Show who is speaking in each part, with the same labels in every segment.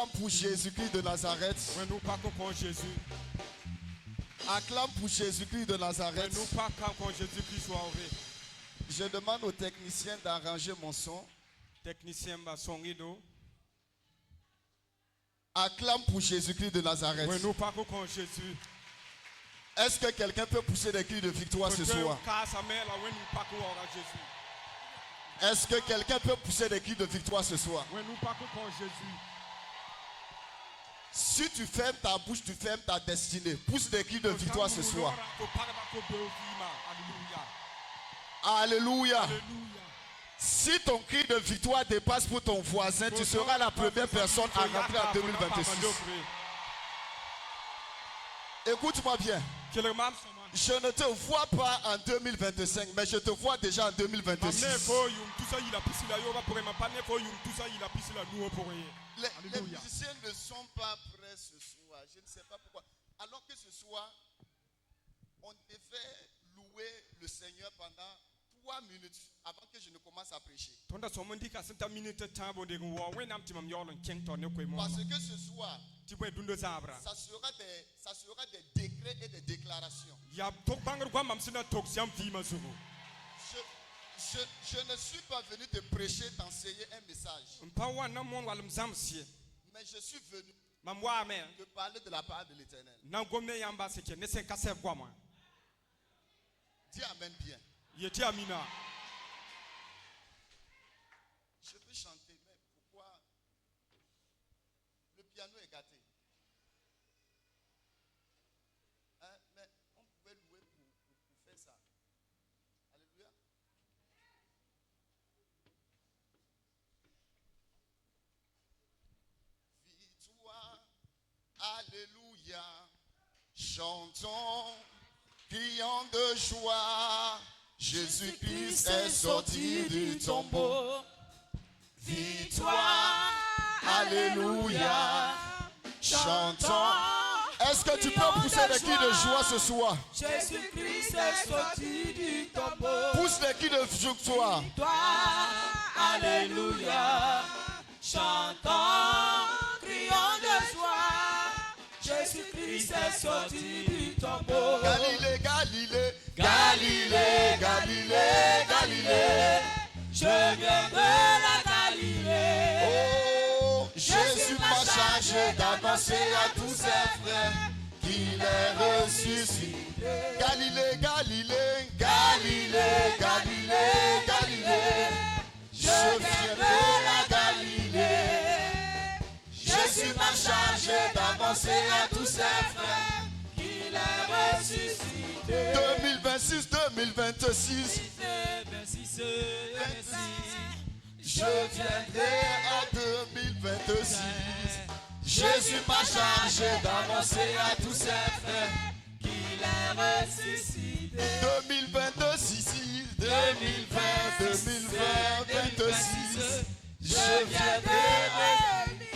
Speaker 1: Acclame pour Jésus-Christ de Nazareth. Acclame pour Jésus-Christ de Nazareth. Je demande aux techniciens d'arranger mon son. Acclame pour Jésus-Christ de Nazareth. Est-ce que quelqu'un peut pousser des cris de victoire ce soir? Est-ce que quelqu'un peut pousser des cris de victoire ce soir? Si tu fermes ta bouche, tu fermes ta destinée. Pousse des cris de victoire ce soir. Alléluia. Si ton cri de victoire dépasse pour ton voisin, tu seras la première personne à rentrer en 2026. Écoute-moi bien. Je ne te vois pas en 2025, mais je te vois déjà en 2026. Les musiciens ne sont pas prêts ce soir. Je ne sais pas pourquoi. Alors que ce soir, on devait louer le Seigneur pendant 3 minutes avant que je ne commence à prêcher. Parce que ce soir, ça sera des décrets et des déclarations. Je ne suis pas venu te prêcher, t'enseigner un message. Mais je suis venu te parler de la part de l'Éternel. Dis amen bien. Je peux chanter, mais pourquoi le piano est gâté? Hein? Mais on pouvait louer pour faire ça. Alléluia. Victoire, alléluia. Chantons, criant de joie. Jésus-Christ est sorti du tombeau. Victoire, alléluia. Chantons. Est-ce que tu peux pousser les cris de joie ce soir?
Speaker 2: Jésus-Christ est sorti du tombeau.
Speaker 1: Pousse les cris de victoire.
Speaker 2: Victoire, alléluia. Chantons, crions de joie. Jésus-Christ est sorti du tombeau.
Speaker 1: Galilée, Galilée.
Speaker 2: Galilée, Galilée, Galilée, je viens de la Galilée.
Speaker 1: Oh, Jésus m'a chargé d'annoncer à tous ses frères qu'il est ressuscité. Galilée, Galilée, Galilée, Galilée, Galilée, je viens de la Galilée. Jésus m'a chargé d'annoncer à tous ses frères qu'il est ressuscité. 2026, 2026,
Speaker 2: 26,
Speaker 1: je viendrai en 2026. Jésus m'a chargé d'annoncer à tous ses frères
Speaker 2: qu'il est ressuscité.
Speaker 1: 2026, 2020, 2026, je viendrai en 2026.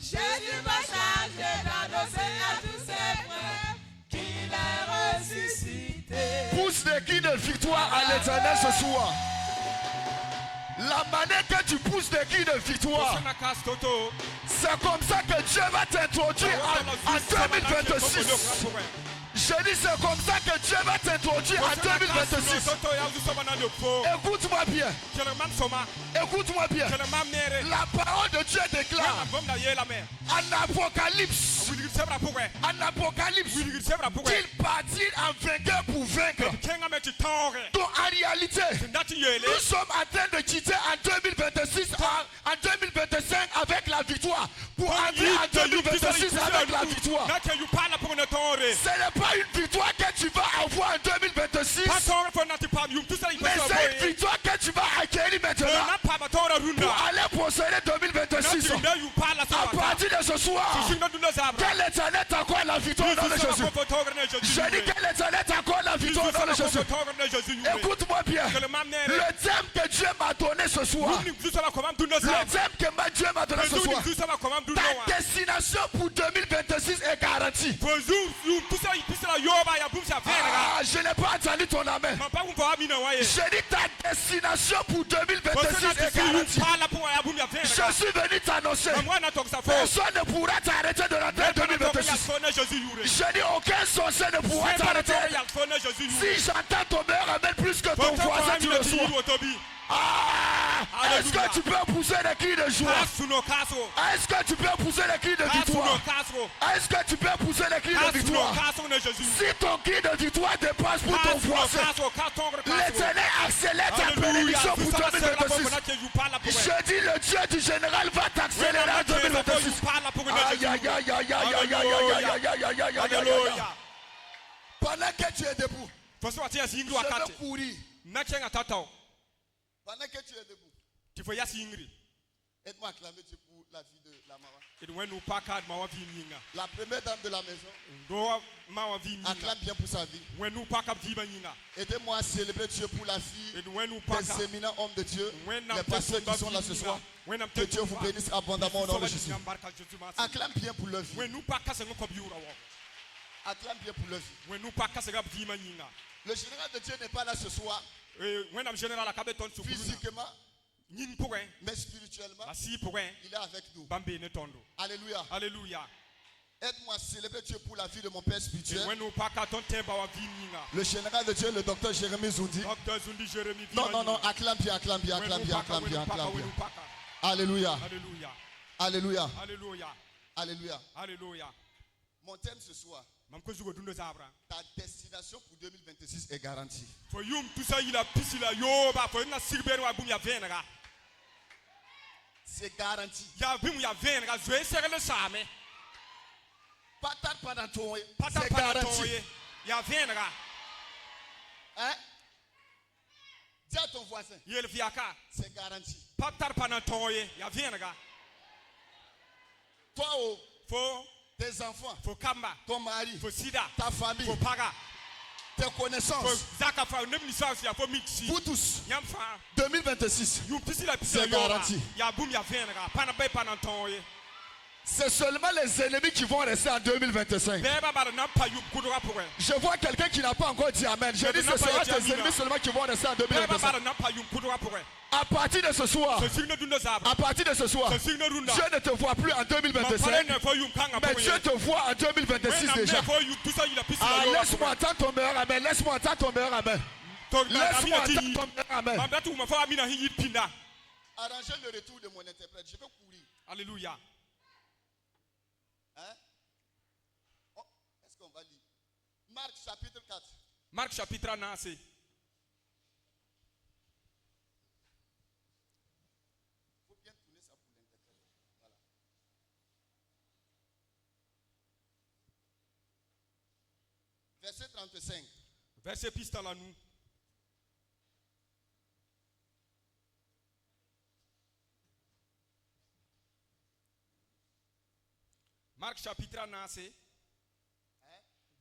Speaker 2: Jésus m'a chargé d'annoncer à tous ses frères qu'il est ressuscité.
Speaker 1: Pousse des cris de victoire à l'Éternel ce soir. La manière que tu pousses des cris de victoire, c'est comme ça que Dieu va t'introduire en 2026. Je dis c'est comme ça que Dieu va t'introduire en 2026. Écoute-moi bien. Écoute-moi bien. La parole de Dieu déclare en Apocalypse qu'il partit en vainqueur pour vaincre. Donc en réalité, nous sommes en train de quitter en 2026, en 2025 avec la victoire pour entrer en 2026 avec la victoire. Ce n'est pas une victoire que tu vas avoir en 2026, mais c'est une victoire que tu vas acquérir maintenant pour aller posséder 2026. À partir de ce soir, que l'Éternel t'accorde la victoire dans le Jésus. Je dis que l'Éternel t'accorde la victoire dans le Jésus. Écoute-moi bien. Le thème que Dieu m'a donné ce soir, le thème que Dieu m'a donné ce soir, ta destination pour 2026 est garantie. je n'ai pas entendu ton amen. Je dis ta destination pour 2026 est garantie. Je suis venu t'annoncer. Personne ne pourra t'arrêter de rentrer en 2026. Je dis aucun sorcier ne pourra t'arrêter. Si j'entends ton meilleur amen plus que ton voisin, tu le sois. Est-ce que tu peux pousser les cris de joie? Est-ce que tu peux pousser les cris de victoire? Est-ce que tu peux pousser les cris de victoire? Si ton cri de victoire dépasse pour ton voisin, l'Éternel accélère ta bénédiction pour 2026. Je dis le Dieu du général va t'accélérer en 2026. Aïe aïe aïe aïe aïe aïe aïe aïe aïe aïe aïe aïe. Pendant que tu es debout, je veux courir. Pendant que tu es debout, aide-moi à acclamer Dieu pour la vie de la maman. La première dame de la maison, acclame bien pour sa vie. Aidez-moi à célébrer Dieu pour la vie des éminents hommes de Dieu, les pasteurs qui sont là ce soir. Que Dieu vous bénisse abondamment au nom de Jésus. Acclame bien pour leur vie. Acclame bien pour leur vie. Le général de Dieu n'est pas là ce soir. Physiquement, mais spirituellement, il est avec nous. Alléluia.
Speaker 3: Alléluia.
Speaker 1: Aide-moi à célébrer Dieu pour la vie de mon père spirituel. Le général de Dieu, le docteur Jérémy Zoundi. Non, acclame bien, acclame bien, acclame bien, acclame bien, acclame bien. Alléluia. Alléluia.
Speaker 3: Alléluia.
Speaker 1: Alléluia.
Speaker 3: Alléluia.
Speaker 1: Mon thème ce soir, ta destination pour 2026 est garantie. C'est garanti. Pas tard pendant ton. C'est garanti. Hein? Dis à ton voisin. C'est garanti. Toi, tes enfants, ton mari, ta famille, tes connaissances, vous tous, 2026, c'est garanti. C'est seulement les ennemis qui vont rester en 2025. Je vois quelqu'un qui n'a pas encore dit amen. Je dis ce sera tes ennemis seulement qui vont rester en 2025. À partir de ce soir, Dieu ne te voit plus en 2025, mais Dieu te voit en 2026 déjà. Laisse-moi entendre ton meilleur amen. Laisse-moi entendre ton meilleur amen. Laisse-moi entendre ton meilleur amen. Arrangez le retour de mon interprète. Je vais courir.
Speaker 3: Alléluia.
Speaker 1: Hein? Oh, est-ce qu'on va lire? Marc chapitre 4.
Speaker 3: Marc chapitre 9.
Speaker 1: Il faut bien tourner ça pour l'interprète. Voilà. Verset 35.
Speaker 3: Verset piston là nous. Marc chapitre 9.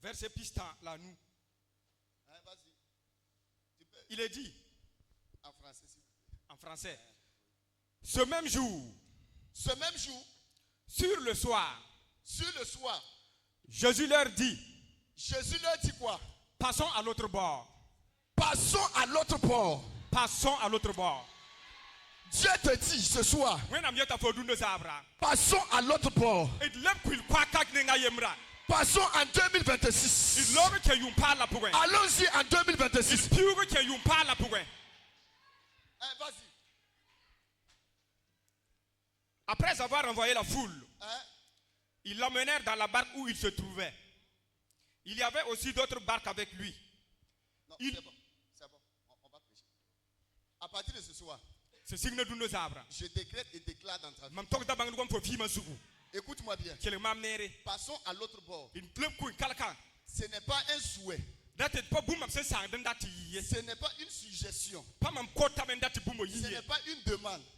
Speaker 3: Verset piston là nous.
Speaker 1: Vas-y.
Speaker 3: Il est dit.
Speaker 1: En français, s'il vous plaît.
Speaker 3: En français. Ce même jour. Sur le soir. Jésus leur dit
Speaker 1: quoi?
Speaker 3: Passons à l'autre bord.
Speaker 1: Passons à l'autre bord. Dieu te dit ce soir, passons à l'autre bord. Passons en 2026. Allons-y en 2026. Vas-y.
Speaker 3: Après avoir envoyé la foule, ils l'emmenèrent dans la barque où il se trouvait. Il y avait aussi d'autres barques avec lui.
Speaker 1: Non, c'est bon. On va prêcher. À partir de ce soir, je décrète et déclare dans ta vie. Écoute-moi bien. Passons à l'autre bord. Ce n'est pas un souhait. Ce n'est pas une suggestion. Ce n'est pas une demande.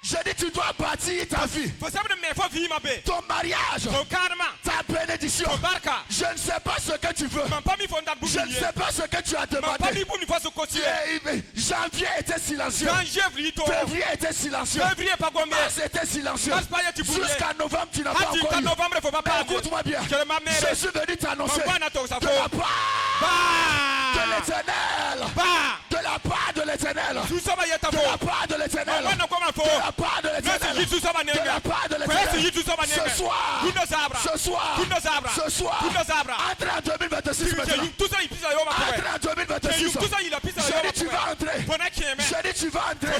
Speaker 1: Je dis, tu dois bâtir ta vie. Ton mariage. Ta bénédiction. Je ne sais pas ce que tu veux. Je ne sais pas ce que tu as demandé. Janvier était silencieux. Février était silencieux. Mars était silencieux. Jusqu'à novembre, tu n'as pas encore eu. Mais écoute-moi bien. Je suis venu t'annoncer de la part de l'Éternel. De la part de l'Éternel. De la part de l'Éternel. De la part de l'Éternel. De la part de l'Éternel. Ce soir. Ce soir. Entre en 2026 maintenant. Entre en 2026. Je dis tu vas entrer. Je dis tu vas entrer.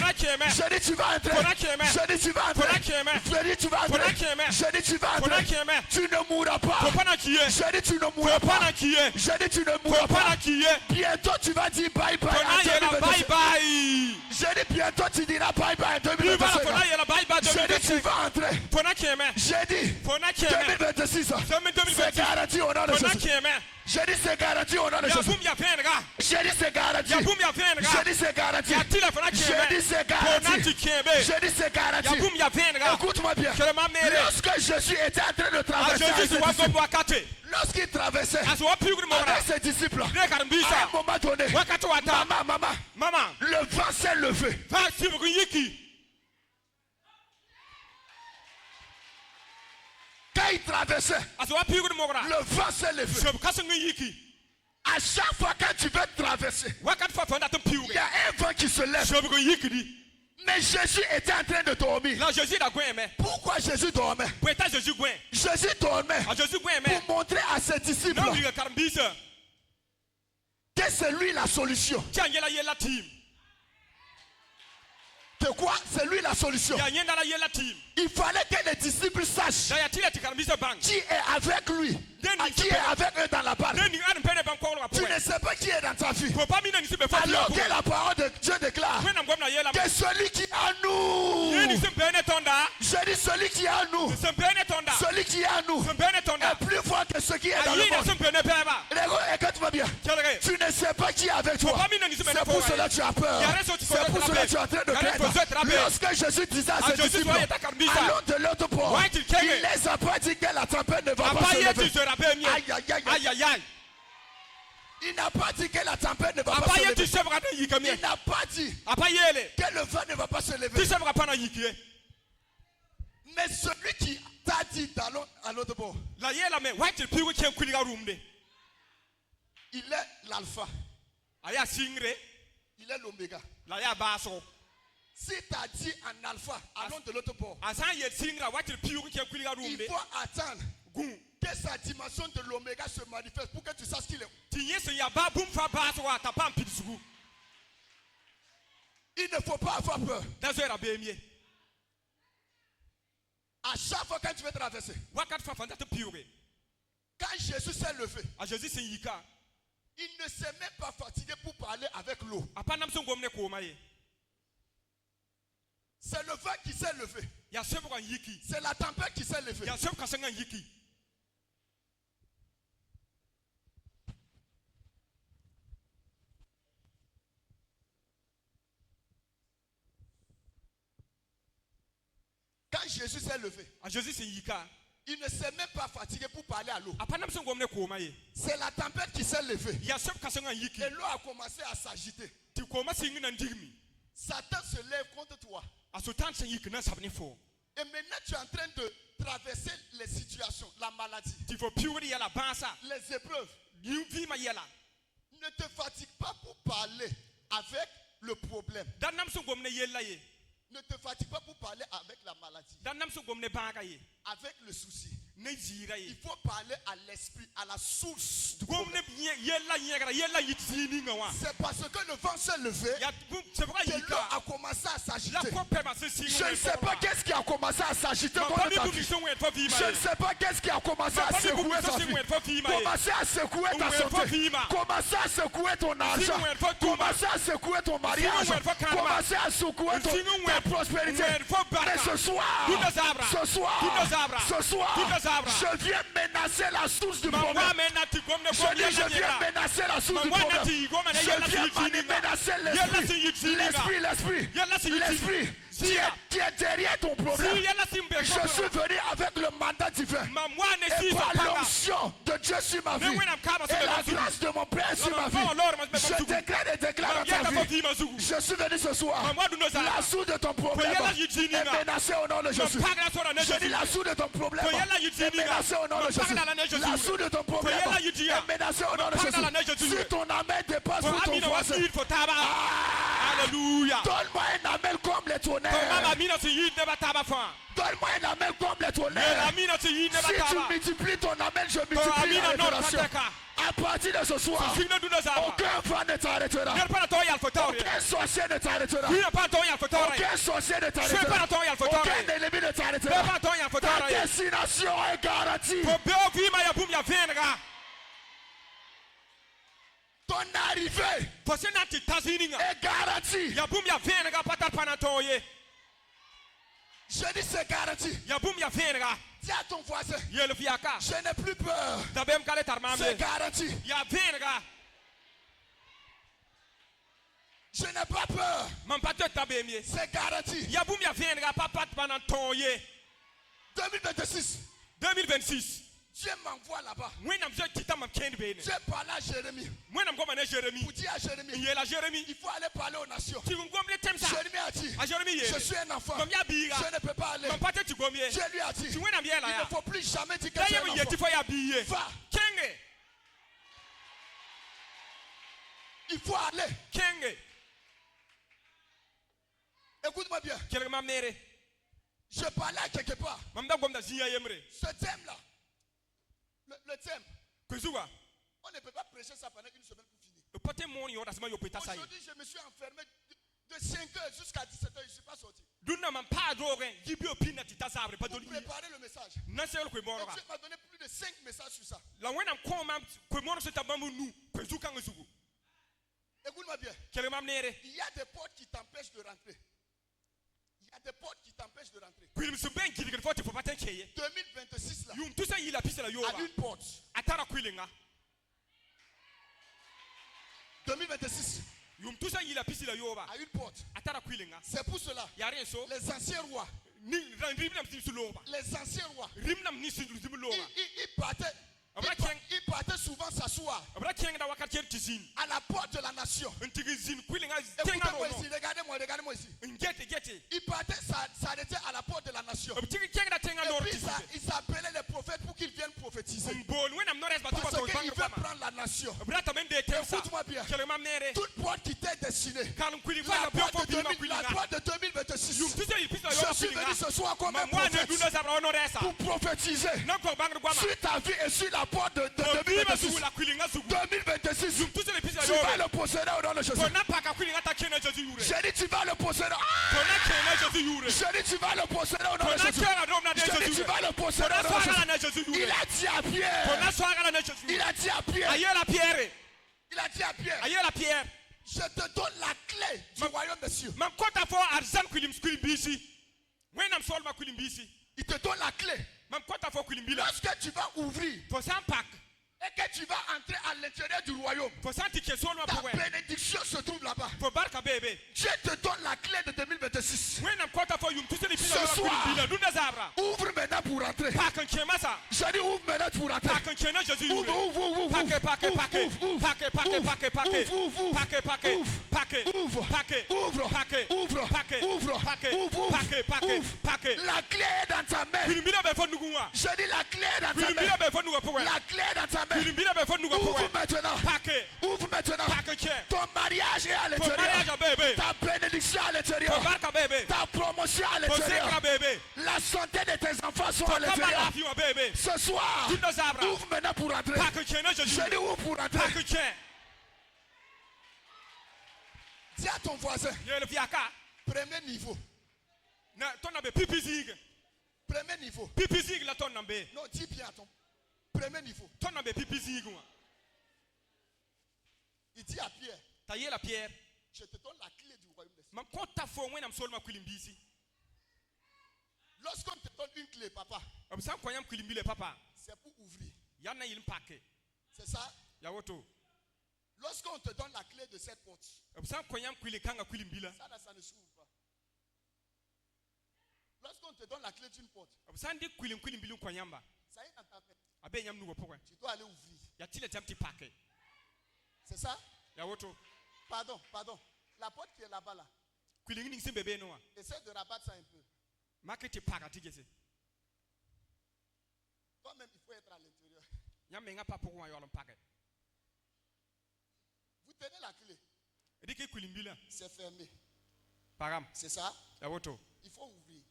Speaker 1: Je dis tu vas entrer. Je dis tu vas entrer. Je dis tu vas entrer. Je dis tu vas entrer. Tu ne mourras pas. Je dis tu ne mourras pas. Je dis tu ne mourras pas. Bientôt tu vas dire bye bye en 2026. Je dis bientôt tu diras bye bye en 2026. Je dis tu vas entrer. J'ai dit 2026. C'est garanti au nom de Jésus. J'ai dit c'est garanti au nom de Jésus. J'ai dit c'est garanti. J'ai dit c'est garanti. J'ai dit c'est garanti. J'ai dit c'est garanti. Écoute-moi bien. Lorsque Jésus était en train de traverser, lorsqu'il traversait avec ses disciples, à un moment donné, maman, le vent s'est levé. Quand il traversait, le vent s'est levé. À chaque fois quand tu veux traverser, il y a un vent qui se lève. Mais Jésus était en train de dormir. Pourquoi Jésus dormait? Jésus dormait pour montrer à ses disciples que c'est lui la solution. De quoi? C'est lui la solution. Il fallait que les disciples sachent qui est avec lui, qui est avec eux dans la barque. Tu ne sais pas qui est dans ta vie. Alors que la parole de Dieu déclare que celui qui est en nous, je dis celui qui est en nous, celui qui est en nous est plus fort que ce qui est dans le monde. Écoute-moi bien. Tu ne sais pas qui est avec toi. C'est pour cela que tu as peur. C'est pour cela que tu es en train de craindre. Lorsque Jésus disait à ses disciples, allons de l'autre bord, il ne les a pas dit que la tempête ne va pas se lever. Aïe. Il n'a pas dit que la tempête ne va pas se lever. Il n'a pas dit que le vent ne va pas se lever. Mais celui qui t'a dit d'aller à l'autre bord, il est l'alpha. Il est l'oméga. Si tu as dit en alpha, allons de l'autre bord, il faut attendre que sa dimension de l'oméga se manifeste pour que tu saches qu'il est. Il ne faut pas avoir peur. À chaque fois quand tu veux traverser, quand Jésus s'est levé, il ne s'est même pas fatigué pour parler avec l'eau. C'est le vent qui s'est levé. C'est la tempête qui s'est levée. Quand Jésus s'est levé, il ne s'est même pas fatigué pour parler à l'eau. C'est la tempête qui s'est levée. Et l'eau a commencé à s'agiter. Satan se lève contre toi. Et maintenant tu es en train de traverser les situations, la maladie, les épreuves. Ne te fatigue pas pour parler avec le problème. Ne te fatigue pas pour parler avec la maladie, avec le souci. Il faut parler à l'esprit, à la source du problème. C'est parce que le vent s'est levé que l'eau a commencé à s'agiter. Je ne sais pas qu'est-ce qui a commencé à s'agiter contre ta vie. Je ne sais pas qu'est-ce qui a commencé à secouer ta vie. Commencer à secouer ta santé. Commencer à secouer ton argent. Commencer à secouer ton mariage. Commencer à secouer ta prospérité. Mais ce soir, je viens menacer la source du problème. Je viens menacer la source du problème. Je viens menacer l'esprit. Tu es derrière ton problème. Je suis venu avec le mandat divin. Et par l'onction de Dieu sur ma vie. Et la grâce de mon Père sur ma vie. Je déclare et déclare dans ta vie. Je suis venu ce soir. La source de ton problème est menacée au nom de Jésus. Je dis la source de ton problème est menacée au nom de Jésus. La source de ton problème est menacée au nom de Jésus. Si ton amen dépasse pour ton voisin.
Speaker 3: Alléluia.
Speaker 1: Donne-moi un amen comme les tonnerres. Donne-moi un amen comme les tonnerres. Si tu multiplies ton amen, je multiplie la révélation. À partir de ce soir, aucun vent ne t'arrêtera. Aucun sorcier ne t'arrêtera. Aucun sorcier ne t'arrêtera. Aucun ennemi ne t'arrêtera. Ta destination est garantie. Ton arrivée est garantie. Je dis c'est garanti. Dis à ton voisin, je n'ai plus peur. C'est garanti. Je n'ai pas peur. C'est garanti. 2026. Dieu m'envoie là-bas. Dieu parle à Jérémie. Pour dire à Jérémie, il faut aller parler aux nations. Jérémie a dit, je suis un enfant. Je ne peux pas aller. Dieu lui a dit, il ne faut plus jamais dire que tu es un enfant. Va. Il faut aller. Écoute-moi bien. Je parlais à quelque part. Ce thème-là. Le thème. On ne peut pas prêcher ça pendant une semaine pour finir. Aujourd'hui, je me suis enfermé de 5h jusqu'à 17h. Je ne suis pas sorti. Pour préparer le message. Et Dieu m'a donné plus de 5 messages sur ça. Écoute-moi bien. Il y a des portes qui t'empêchent de rentrer. Il y a des portes qui t'empêchent de rentrer. 2026 là. À une porte. 2026. À une porte. C'est pour cela. Les anciens rois. Les anciens rois. Ils partaient souvent s'asseoir à la porte de la nation. Écoutez-moi ici, regardez-moi ici. Ils partaient s'arrêter à la porte de la nation. Et puis ils s'appelaient les prophètes pour qu'ils viennent prophétiser. Parce qu'ils veulent prendre la nation. Écoute-moi bien. Toute porte qui t'est destinée. La porte de 2026. Je suis venu ce soir comme un prophète pour prophétiser sur ta vie et sur la porte de 2026. 2026. Tu vas le posséder au nom de Jésus. J'ai dit tu vas le posséder. J'ai dit tu vas le posséder au nom de Jésus. J'ai dit tu vas le posséder au nom de Jésus. Il a dit à Pierre. Il a dit à Pierre. Je te donne la clé du royaume des cieux. Il te donne la clé. Lorsque tu vas ouvrir et que tu vas entrer à l'intérieur du royaume, ta bénédiction se trouve là-bas. Dieu te donne la clé de 2026. Ce soir, ouvre maintenant pour rentrer. Je dis ouvre maintenant pour rentrer. Ouvre. La clé est dans ta main. Je dis la clé est dans ta main. La clé est dans ta main. Ouvre maintenant. Ton mariage est à l'intérieur. Ta bénédiction à l'intérieur. Ta promotion à l'intérieur. La santé de tes enfants sont à l'intérieur. Ce soir, ouvre maintenant pour rentrer. Je dis ouvre pour rentrer. Dis à ton voisin. Premier niveau. Premier niveau. Non, dis bien à ton premier niveau. Il dit à Pierre, je te donne la clé du royaume des cieux. Lorsqu'on te donne une clé, papa, c'est pour ouvrir. C'est ça? Lorsqu'on te donne la clé de cette porte, ça ne s'ouvre pas. te donne la clé d'une porte,
Speaker 3: Ça y est dans ta main.
Speaker 1: Tu dois aller ouvrir.
Speaker 3: paquet.
Speaker 1: C'est ça? Pardon. La porte qui est là-bas là. Essaie de rabattre ça un peu. Toi-même, il faut être à l'intérieur. Vous tenez la clé. C'est fermé. C'est ça? Il faut ouvrir.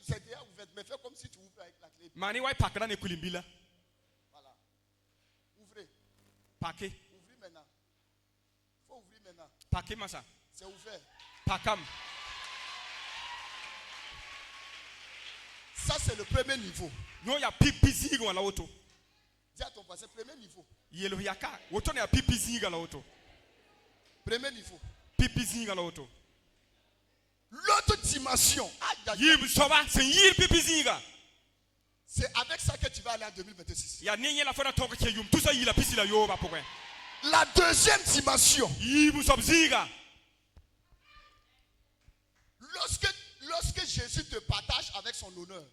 Speaker 1: C'est déjà ouvert, mais fais comme si tu ouvres avec la clé. Voilà. Ouvrez. Ouvrez maintenant. Il faut ouvrir maintenant. C'est ouvert. Ça, c'est le premier niveau. Dis à ton voisin, premier niveau. Premier niveau. L'autre dimension. C'est avec ça que tu vas aller en 2026. La deuxième dimension. Lorsque Jésus te partage avec son honneur,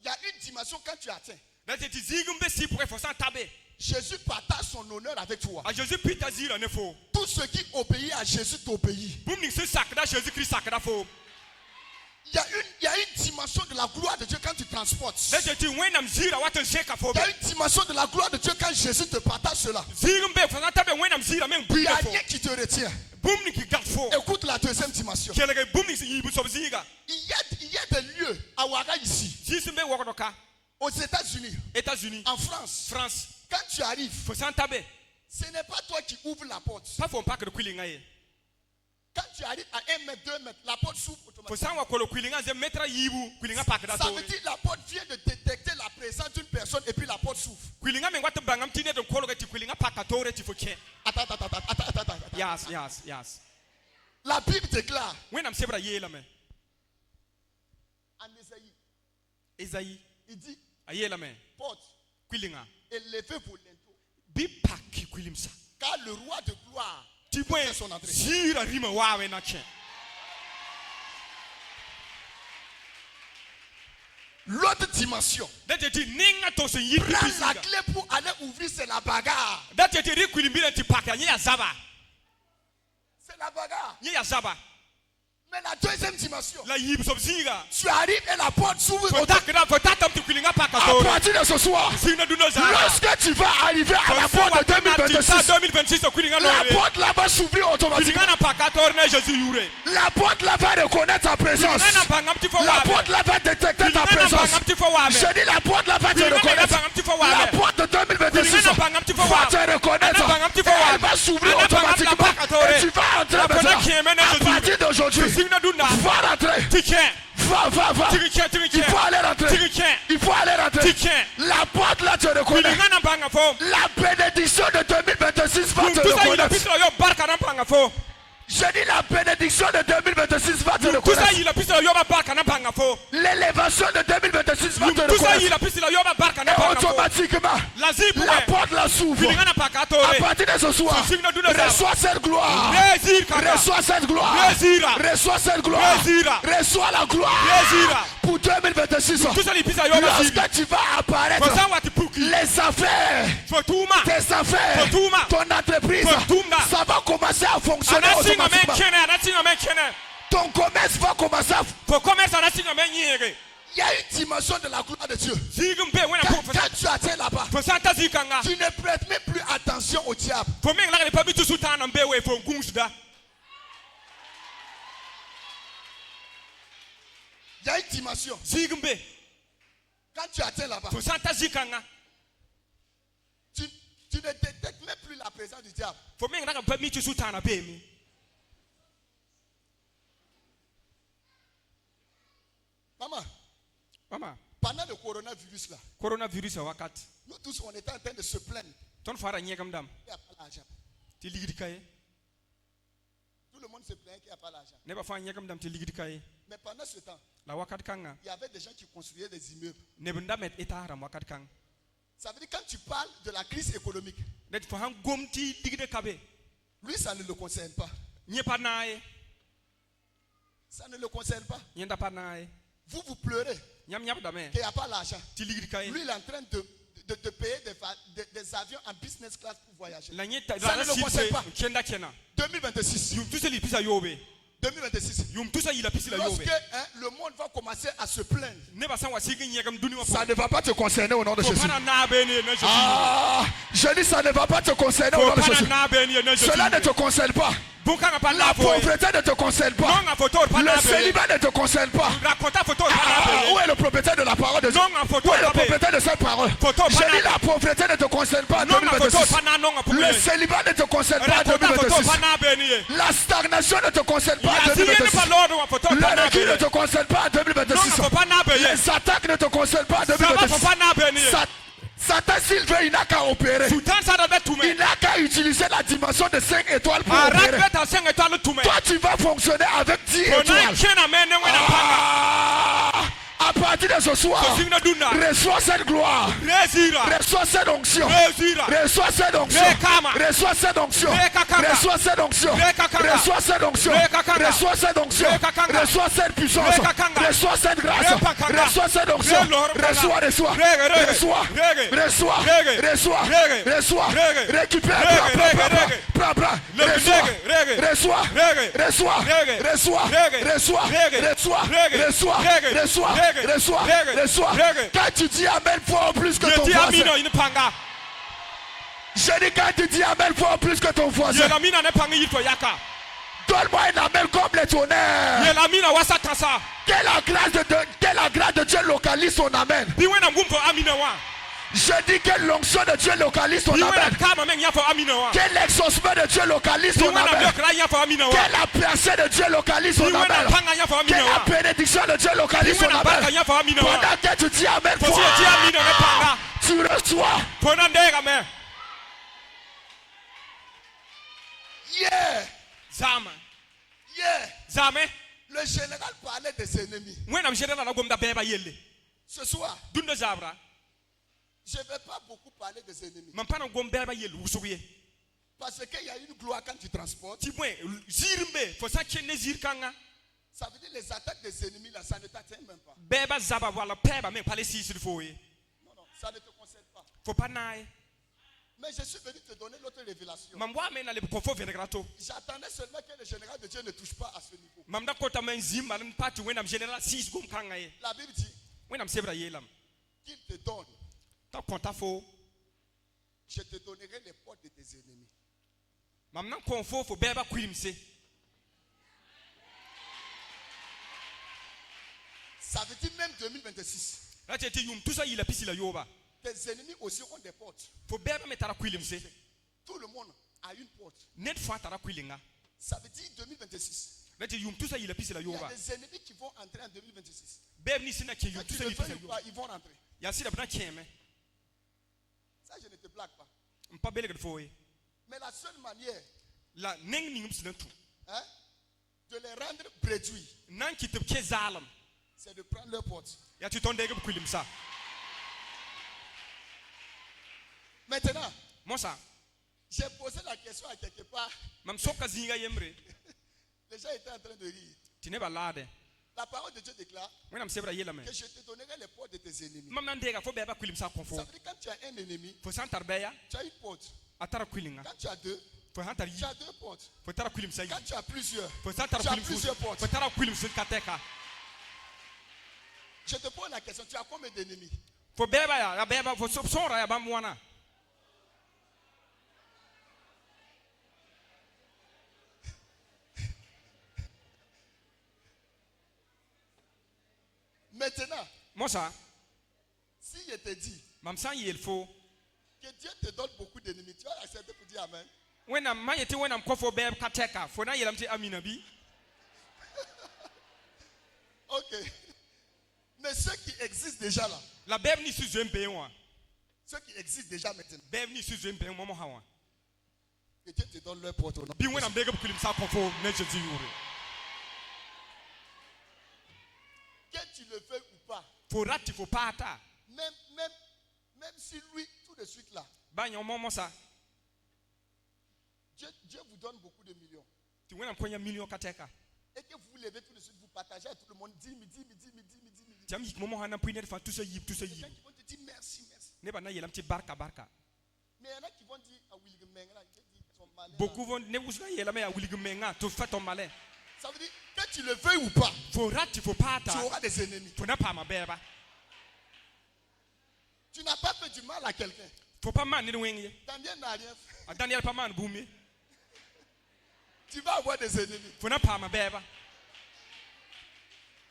Speaker 1: il y a une dimension quand tu atteins. Jésus partage son honneur avec toi. Tout ce qui obéit à Jésus t'obéit. Il y a une dimension de la gloire de Dieu quand tu transportes. Il y a une dimension de la gloire de Dieu quand Jésus te partage cela. Il n'y a rien qui te retient. Écoute la deuxième dimension. Il y a des lieux à Ouaga ici, aux États-Unis, en France. Quand tu arrives, ce n'est pas toi qui ouvres la porte. Quand tu arrives à 1 mètre, 2 mètres, la porte s'ouvre automatiquement. Ça veut dire la porte vient de détecter la présence d'une personne et puis la porte s'ouvre. Attends.
Speaker 3: Yes.
Speaker 1: La Bible déclare en Ésaïe, il dit porte, élevez-vous bientôt, car le roi de gloire fait son entrée. L'autre dimension, prends la clé pour aller ouvrir, c'est la bagarre. C'est la bagarre. Mais la deuxième dimension, tu arrives et la porte s'ouvre. À partir de ce soir, lorsque tu vas arriver à la porte de 2026, la porte là va s'ouvrir automatiquement. La porte là va reconnaître ta présence. La porte là va détecter ta présence. Je dis la porte là va te reconnaître. La porte de 2026 va te reconnaître. Elle va s'ouvrir automatiquement. Et tu vas entrer maintenant. À partir d'aujourd'hui, va rentrer. Va. Il faut aller rentrer. La porte là te reconnaît. La bénédiction de 2026 va te reconnaître. Je dis la bénédiction de 2026 va te reconnaître. L'élévation de 2026 va te reconnaître. Et automatiquement, la porte là s'ouvre. À partir de ce soir, reçois cette gloire. Reçois cette gloire. Reçois cette gloire. Reçois la gloire pour 2026. Lorsque tu vas apparaître, les affaires, tes affaires, ton entreprise, ça va commencer à fonctionner automatiquement. Ton commerce va commencer à fonctionner. Il y a une dimension de la gloire de Dieu. Quand tu atteins là-bas, tu ne prêtes même plus attention au diable. Il y a une dimension. Quand tu atteins là-bas, tu ne détectes même plus la présence du diable. Maman, pendant le coronavirus là, nous tous on était en train de se plaindre. Il n'y a pas l'argent. Tout le monde se plaint qu'il n'y a pas l'argent. Mais pendant ce temps, il y avait des gens qui construisaient des immeubles. Ça veut dire quand tu parles de la crise économique, lui ça ne le concerne pas. Ça ne le concerne pas.
Speaker 3: Yenda pa nae.
Speaker 1: Vous pleurez
Speaker 3: Nyam nyam dame.
Speaker 1: qu'il n'y a pas l'argent.
Speaker 3: Tiligri kai.
Speaker 1: Lui, il est en train de payer des avions en business class pour voyager.
Speaker 3: La nyeta
Speaker 1: Ça ne le concerne pas.
Speaker 3: Kenda kena.
Speaker 1: 2026.
Speaker 3: Yum tu se li pisa yobe.
Speaker 1: 2026.
Speaker 3: Yum tu sa yila pisa la
Speaker 1: Lorsque
Speaker 3: yobe.
Speaker 1: le monde va commencer à se plaindre,
Speaker 3: Ne ba san wa sigi nyegam duni wa.
Speaker 1: ça ne va pas te concerner au nom de Jésus.
Speaker 3: Pana na be ni na Jésus.
Speaker 1: Ah, je dis ça ne va pas te concerner au nom de
Speaker 3: Pana
Speaker 1: Jésus.
Speaker 3: na be ni na Jésus.
Speaker 1: Cela ne te concerne pas.
Speaker 3: Bunka pa
Speaker 1: La
Speaker 3: na fo.
Speaker 1: pauvreté ne te concerne pas.
Speaker 3: Non na photo pa na
Speaker 1: Le
Speaker 3: be.
Speaker 1: célibat ne te concerne pas.
Speaker 3: Raconta photo pa
Speaker 1: Ah,
Speaker 3: na
Speaker 1: où
Speaker 3: be.
Speaker 1: est le propriétaire de la parole de Dieu?
Speaker 3: Non na photo
Speaker 1: Où est le
Speaker 3: pa be.
Speaker 1: propriétaire de cette parole?
Speaker 3: Photo
Speaker 1: Je
Speaker 3: pa
Speaker 1: dis
Speaker 3: na.
Speaker 1: la pauvreté ne te concerne pas en
Speaker 3: Non na photo
Speaker 1: 2026.
Speaker 3: pa na non pour
Speaker 1: Le célibat ne te concerne pas en
Speaker 3: Raconta photo
Speaker 1: 2026.
Speaker 3: pa na be ni.
Speaker 1: La stagnation ne te concerne pas en
Speaker 3: Ya siye ne
Speaker 1: 2026.
Speaker 3: pa lord wa photo pa
Speaker 1: Le
Speaker 3: na
Speaker 1: recul ne
Speaker 3: be.
Speaker 1: te concerne pas en
Speaker 3: Non
Speaker 1: 2026.
Speaker 3: na pa na be.
Speaker 1: Les attaques ne te concernent pas en
Speaker 3: Ça va
Speaker 1: 2026.
Speaker 3: pa na be ni.
Speaker 1: Satan, s'il veut, il n'a qu'à opérer.
Speaker 3: Sultan sa da tout
Speaker 1: Il
Speaker 3: mais.
Speaker 1: n'a qu'à utiliser la dimension de 5 étoiles pour opérer.
Speaker 3: Arrête ta 5 étoiles tout mais.
Speaker 1: Toi, tu vas fonctionner avec 10
Speaker 3: Ona
Speaker 1: étoiles.
Speaker 3: kena me ne wena panga.
Speaker 1: Ah, à partir de ce soir,
Speaker 3: Signa duna.
Speaker 1: reçois cette gloire.
Speaker 3: Rezira.
Speaker 1: Reçois cette onction.
Speaker 3: Rezira.
Speaker 1: Reçois cette onction.
Speaker 3: Rekama.
Speaker 1: Reçois cette onction.
Speaker 3: Rekakanga.
Speaker 1: Reçois cette onction.
Speaker 3: Rekakanga.
Speaker 1: Reçois cette onction.
Speaker 3: Rekakanga.
Speaker 1: Reçois cette onction.
Speaker 3: Rekakanga.
Speaker 1: Reçois cette puissance.
Speaker 3: Rekakanga.
Speaker 1: Reçois cette grâce.
Speaker 3: Repakanga.
Speaker 1: Reçois cette onction.
Speaker 3: Relorpanga.
Speaker 1: Reçois, reçois.
Speaker 3: Rege.
Speaker 1: Reçois.
Speaker 3: Rege.
Speaker 1: Reçois.
Speaker 3: Rege.
Speaker 1: Reçois.
Speaker 3: Rege.
Speaker 1: Reçois.
Speaker 3: Rege.
Speaker 1: Récupère.
Speaker 3: Rege.
Speaker 1: Prends.
Speaker 3: Le
Speaker 1: Reçois.
Speaker 3: rege.
Speaker 1: Reçois.
Speaker 3: Rege.
Speaker 1: Reçois.
Speaker 3: Rege.
Speaker 1: Reçois.
Speaker 3: Rege.
Speaker 1: Reçois.
Speaker 3: Rege.
Speaker 1: Reçois.
Speaker 3: Rege.
Speaker 1: Reçois.
Speaker 3: Rege.
Speaker 1: Reçois.
Speaker 3: Rege.
Speaker 1: Reçois.
Speaker 3: Rege.
Speaker 1: Reçois.
Speaker 3: Rege.
Speaker 1: Quand tu dis amen, faut plus que
Speaker 3: Je
Speaker 1: ton
Speaker 3: dis
Speaker 1: voisin.
Speaker 3: amino in panga.
Speaker 1: Je dis quand tu dis amen, faut plus que ton voisin.
Speaker 3: Ye la mina ne panga yito yaka.
Speaker 1: Donne-moi un amen comme les tonnerres.
Speaker 3: Ye la mina wasa kasa.
Speaker 1: Que la grâce de Dieu localise son amen.
Speaker 3: Bi wena ngumfo amina wa.
Speaker 1: Je dis que l'onction de Dieu localise son
Speaker 3: Bi wena
Speaker 1: amen.
Speaker 3: kama men yafo amina wa.
Speaker 1: Que l'exaucement de Dieu localise
Speaker 3: Bi
Speaker 1: son
Speaker 3: wena
Speaker 1: amen.
Speaker 3: biokra yafo amina wa.
Speaker 1: Que la percée de Dieu localise son
Speaker 3: Bi wena
Speaker 1: amen.
Speaker 3: panga yafo
Speaker 1: Que
Speaker 3: amina
Speaker 1: la
Speaker 3: wa.
Speaker 1: bénédiction de Dieu localise
Speaker 3: Bi
Speaker 1: son
Speaker 3: wena barka
Speaker 1: amen.
Speaker 3: yafo amina wa.
Speaker 1: Pendant que tu dis amen,
Speaker 3: Faut si ti amina ne panga.
Speaker 1: tu reçois.
Speaker 3: Pona ndega me.
Speaker 1: Yeah.
Speaker 3: Zama.
Speaker 1: Yeah.
Speaker 3: Zame.
Speaker 1: Le général parlait de ses ennemis.
Speaker 3: Wena mjera na gomda beba yelle.
Speaker 1: Ce soir,
Speaker 3: Dunda zabra.
Speaker 1: je ne vais pas beaucoup parler de ses ennemis.
Speaker 3: Mampana gomba beba yelle usuye.
Speaker 1: Parce qu'il y a une gloire quand tu transportes.
Speaker 3: Ti bwen zirmbe fo sa chenne zirkanga.
Speaker 1: Ça veut dire les attaques des ennemis là, ça ne t'atteint même pas.
Speaker 3: Beba zaba wala peba men pale si sur foye.
Speaker 1: Non, ça ne te concerne pas.
Speaker 3: Faut pas nae.
Speaker 1: Mais je suis venu te donner l'autre révélation.
Speaker 3: Mamwa men ale ko fo venegrato.
Speaker 1: J'attendais seulement que le général de Dieu ne touche pas à ce niveau.
Speaker 3: Mamda kota men zimba nan pati wenam general 6 gom kanga ye.
Speaker 1: La Bible dit
Speaker 3: Wenam sebra yelam.
Speaker 1: qu'il te donne.
Speaker 3: Ta konta fo.
Speaker 1: Je te donnerai les portes de tes ennemis.
Speaker 3: Mamna kon fo beba kwilimse.
Speaker 1: Ça veut dire même 2026.
Speaker 3: La tete yum tout ça il a pisi la yoba.
Speaker 1: Tes ennemis aussi ont des portes.
Speaker 3: Fo beba metara kwilimse.
Speaker 1: Tout le monde a une porte.
Speaker 3: Net fa tara kwilinga.
Speaker 1: Ça veut dire 2026.
Speaker 3: La tete yum tout ça il a pisi la
Speaker 1: Il y
Speaker 3: yoba.
Speaker 1: a des ennemis qui vont entrer en 2026.
Speaker 3: Beb ni sina ke yum
Speaker 1: Quand
Speaker 3: tout
Speaker 1: tu
Speaker 3: ça
Speaker 1: le
Speaker 3: il pisi
Speaker 1: fais
Speaker 3: la
Speaker 1: ou
Speaker 3: yoba.
Speaker 1: pas, ils vont rentrer.
Speaker 3: Ya sida bna cheme.
Speaker 1: Ça, je ne te blague pas.
Speaker 3: Mpa belegre foye.
Speaker 1: Mais la seule manière
Speaker 3: La neng ningum sina tout.
Speaker 1: de les rendre réduits,
Speaker 3: Nan ki te ke zalam.
Speaker 1: c'est de prendre leurs portes.
Speaker 3: Ya tu tondege kwilimsa.
Speaker 1: Maintenant,
Speaker 3: Mosa.
Speaker 1: j'ai posé la question à quelque part.
Speaker 3: Mam soka zinga yemre.
Speaker 1: Les gens étaient en train de rire.
Speaker 3: Tineba lade.
Speaker 1: La parole de Dieu déclare
Speaker 3: Wenam sebra yelame.
Speaker 1: que je te donnerai les portes de tes ennemis.
Speaker 3: Mam nan dega fo beba kwilimsa konfo.
Speaker 1: Ça veut dire quand tu as un ennemi,
Speaker 3: Fo santar beya.
Speaker 1: tu as une porte.
Speaker 3: Atara kwilinga.
Speaker 1: Quand tu as deux,
Speaker 3: Fo hantar yi.
Speaker 1: tu as deux portes.
Speaker 3: Fo tara kwilimsa yi.
Speaker 1: Quand tu as plusieurs,
Speaker 3: Fo santar
Speaker 1: tu as
Speaker 3: kwilimfu.
Speaker 1: plusieurs portes.
Speaker 3: Fo tara kwilimsu kateka.
Speaker 1: Je te pose la question, tu as combien d'ennemis?
Speaker 3: Fo beba ya beba fo sora ya bamwana.
Speaker 1: Maintenant,
Speaker 3: Mosa.
Speaker 1: si je te dis
Speaker 3: Mam san yel fo.
Speaker 1: que Dieu te donne beaucoup d'ennemis, tu vas accepter pour dire Amen.
Speaker 3: Wenam mayete wenam kofo beb kateka. Fo na yelam ti amina bi.
Speaker 1: Ok. Mais ceux qui existent déjà là,
Speaker 3: La beb ni su zempe wa.
Speaker 1: ceux qui existent déjà maintenant,
Speaker 3: Beb ni su zempe momo hawa.
Speaker 1: que Dieu te donne leur porte au nom.
Speaker 3: Bi wenam dega kwilimsa konfo ne Jésus yure.
Speaker 1: Que tu le fais ou pas,
Speaker 3: Fo rati fo pata.
Speaker 1: même si lui, tout de suite là,
Speaker 3: Banyo momo sa.
Speaker 1: Dieu vous donne beaucoup de millions
Speaker 3: Ti wenam konya million kateka.
Speaker 1: et que vous levez tout de suite, vous partagez à tout le monde. Dis.
Speaker 3: Tiens, il moment on a pris une fois tout ce yip.
Speaker 1: Qui vont te dire merci.
Speaker 3: Ne pas naïe, un petit barca.
Speaker 1: Mais il y en a qui vont dire à William Menga, son malin.
Speaker 3: Beaucoup vont ne vous naïe la main à William Menga, tu fais ton malin.
Speaker 1: Ça veut dire que tu le veuilles ou pas,
Speaker 3: Faut rater, faut pas
Speaker 1: tu auras des ennemis.
Speaker 3: faut n'a pas ma bébé.
Speaker 1: Tu n'as pas fait du mal à quelqu'un.
Speaker 3: Faut pas man ni wing.
Speaker 1: Daniel n'a rien fait.
Speaker 3: Daniel pas man boumi.
Speaker 1: Tu vas avoir des ennemis.
Speaker 3: Faut n'a pas ma bébé.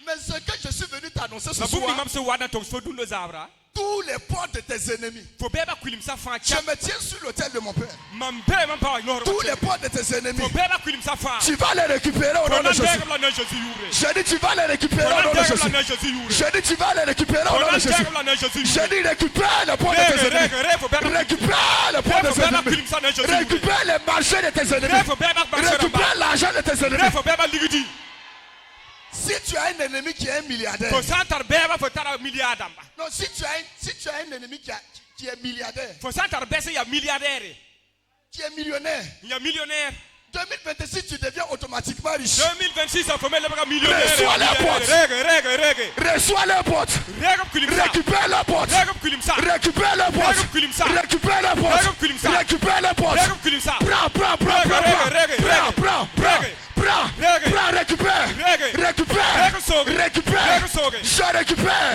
Speaker 1: Mais ce que je suis venu t'annoncer ce
Speaker 3: La boumi
Speaker 1: soir,
Speaker 3: même se wada tok faut doulo zabra.
Speaker 1: tous les portes de tes ennemis,
Speaker 3: Faut bébé kulim sa fan.
Speaker 1: je me tiens sur l'autel de mon père.
Speaker 3: Mam bébé même pas ignore.
Speaker 1: Tous les portes de tes ennemis,
Speaker 3: Faut bébé kulim sa fan.
Speaker 1: tu vas les récupérer au nom de Jésus. Je dis tu vas les récupérer au nom de Jésus. Je dis tu vas les récupérer au nom de Jésus. Je dis récupère les portes de tes ennemis. Récupère les portes de tes ennemis. Récupère les marchés de tes ennemis. Récupère l'argent de tes ennemis. Si tu as un ennemi qui est un milliardaire, non, si tu as un ennemi qui est milliardaire, qui est millionnaire, 2026 tu deviens automatiquement riche.
Speaker 3: 2026 ça promet le millionnaire.
Speaker 1: Reçois les potes. Reçois les potes. Récupère les potes. Récupère les potes. Récupère les potes. Récupère les potes. Prends, récupère. Je récupère.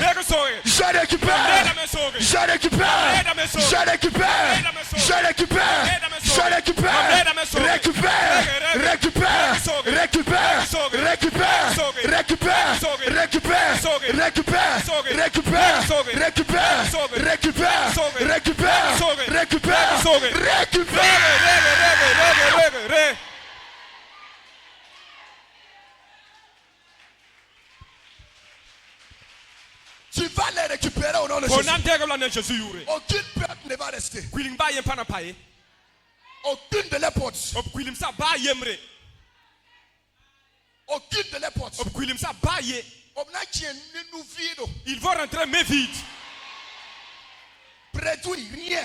Speaker 1: Tu vas les récupérer au nom de Jésus. Aucune perte ne va rester. Aucune de les portes. Aucune de les portes.
Speaker 3: Ils vont rentrer mais vite.
Speaker 1: Prédit rien.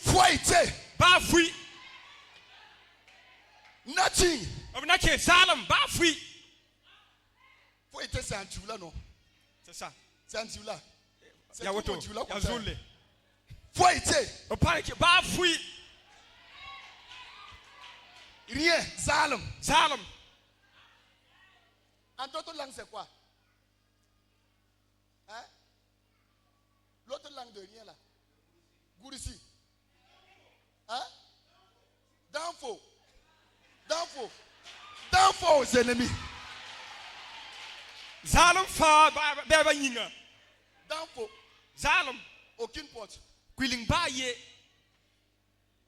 Speaker 3: Foité.
Speaker 1: Nothing. Foité, c'est un tchoula, non?
Speaker 3: C'est ça.
Speaker 1: C'est un tchoula. C'est
Speaker 3: un
Speaker 1: tchoula.
Speaker 3: Yazoulé.
Speaker 1: Foité. Rien. Zalam. En d'autres langues, c'est quoi? Hein? L'autre langue de rien là. Gourissi. Hein? Danfo aux ennemis.
Speaker 3: Zalam fa beba yinga.
Speaker 1: Danfo.
Speaker 3: Zalam.
Speaker 1: Aucune porte.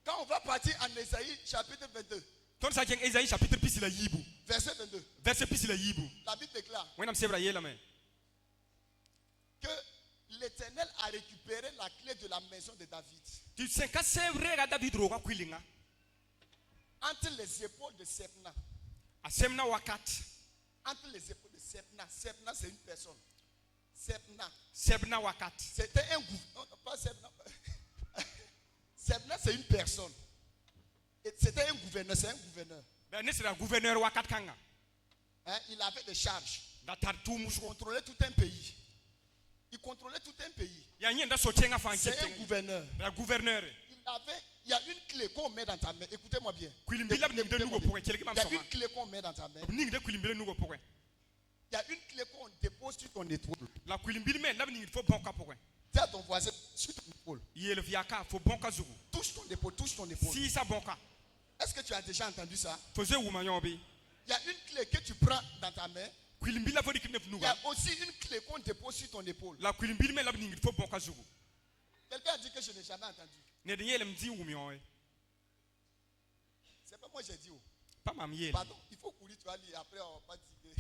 Speaker 1: Quand on va partir en Ésaïe chapitre 22. Verset 22. La Bible déclare que l'Éternel a récupéré la clé de la maison de David entre les épaules de Sebna. Entre les épaules de Sebna. Sebna, c'est une personne. Sebna. C'était un gouvernement. Pas Sebna. Sebna, c'est une personne. C'était un gouverneur. C'est un gouverneur. Hein, il avait des charges. Il contrôlait tout un pays. C'est un gouverneur. Il y a une clé qu'on met dans ta main. Écoutez-moi bien. Il y a une clé qu'on met dans ta main. Il y a une clé qu'on dépose sur ton épaule. Dis à ton voisin, sur ton épaule. Touche ton épaule. Est-ce que tu as déjà entendu ça? Il y a une clé que tu prends dans ta main. Il y a aussi une clé qu'on dépose sur ton épaule. Quelqu'un a dit que je n'ai jamais entendu. C'est pas moi j'ai dit. Pardon, il faut courir, tu vas lire. Après, on va pas dire.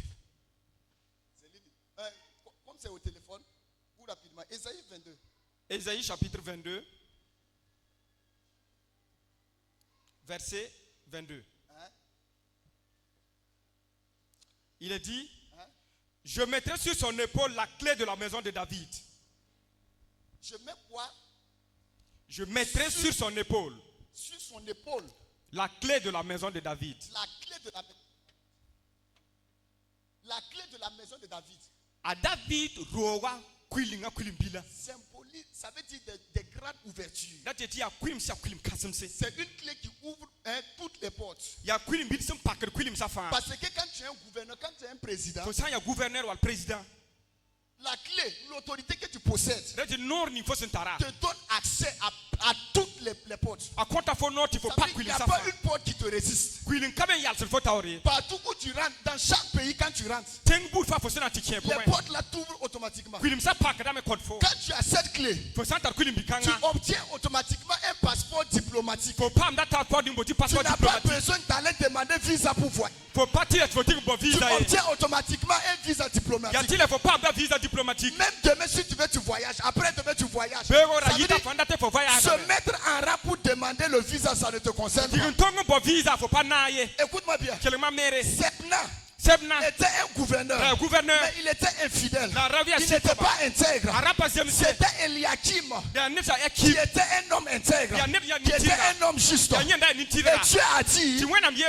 Speaker 1: Comme c'est au téléphone, ou rapidement. Ésaïe 22.
Speaker 3: Ésaïe chapitre 22. Verset 22.
Speaker 1: Hein?
Speaker 3: Il est dit,
Speaker 1: hein?
Speaker 3: Je mettrai sur son épaule la clé de la maison de David.
Speaker 1: Je mets quoi?
Speaker 3: Je mettrai sur son épaule.
Speaker 1: Sur son épaule.
Speaker 3: La clé de la maison de David.
Speaker 1: La clé de la maison. la maison de David.
Speaker 3: A David roga kwilinga kwilimbila.
Speaker 1: Symbolise, ça veut dire des grandes ouvertures.
Speaker 3: C'est
Speaker 1: une clé qui ouvre toutes les portes.
Speaker 3: Parce
Speaker 1: que quand tu es un gouverneur, quand tu es un président, la clé, l'autorité que tu possèdes, te donne accès à toutes les portes. Il n'y a pas une porte qui te résiste. Partout où tu rentres, dans chaque pays, quand tu rentres, les portes là t'ouvrent automatiquement. Quand tu as cette clé, tu obtiens automatiquement un passeport diplomatique. Tu n'as pas besoin d'aller demander visa pour voir. Tu obtiens automatiquement un visa diplomatique. Même demain, si tu veux, tu voyages. Après demain, tu voyages. Se mettre en rang pour demander le visa, ça ne te concerne pas. Écoute-moi bien. Sebna était un gouverneur, mais il était infidèle. Il n'était pas intègre. C'était Eliakim qui était un homme intègre, qui était un homme juste. Et Dieu a dit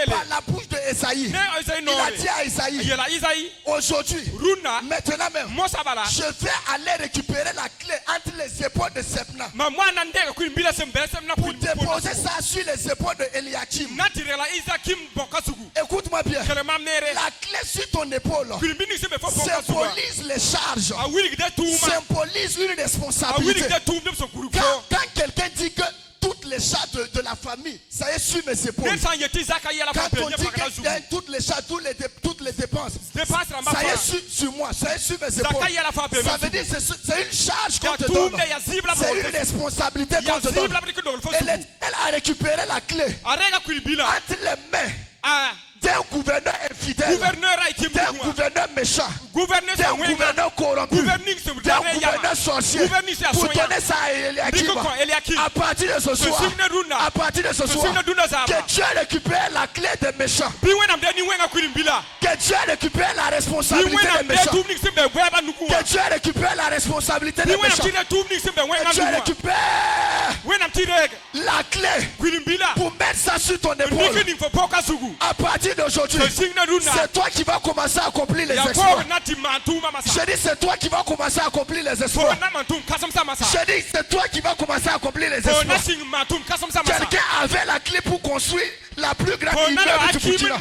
Speaker 1: par la bouche de Esaïe, il a dit à Esaïe, aujourd'hui, maintenant même, je vais aller récupérer la clé entre les épaules de Sebna pour déposer ça sur les épaules de Eliakim. Écoute-moi bien. La clé sur ton épaule symbolise les charges, symbolise une responsabilité. Quand quelqu'un dit que toutes les charges de la famille, ça est sur mes épaules. Quand on dit que toutes les charges, toutes les dépenses, ça est sur moi, ça est sur mes épaules. Ça veut dire que c'est une charge qu'on te donne. C'est une responsabilité qu'on te donne. Elle a récupéré la clé entre les mains d'un gouverneur infidèle, d'un gouverneur méchant, d'un gouverneur corrompu, d'un gouverneur sorcier, pour donner ça à Eliakim. À partir de ce soir, que Dieu récupère la clé des méchants, que Dieu récupère la responsabilité des méchants, que Dieu récupère la responsabilité des méchants, que Dieu récupère la clé pour mettre ça sur ton épaule. À partir d'aujourd'hui, c'est toi qui vas commencer à accomplir les exploits. Je dis, c'est toi qui vas commencer à accomplir les exploits. Je dis, c'est toi qui vas commencer à accomplir les exploits. Quelqu'un avait la clé pour construire la plus grande immeuble du Burkina.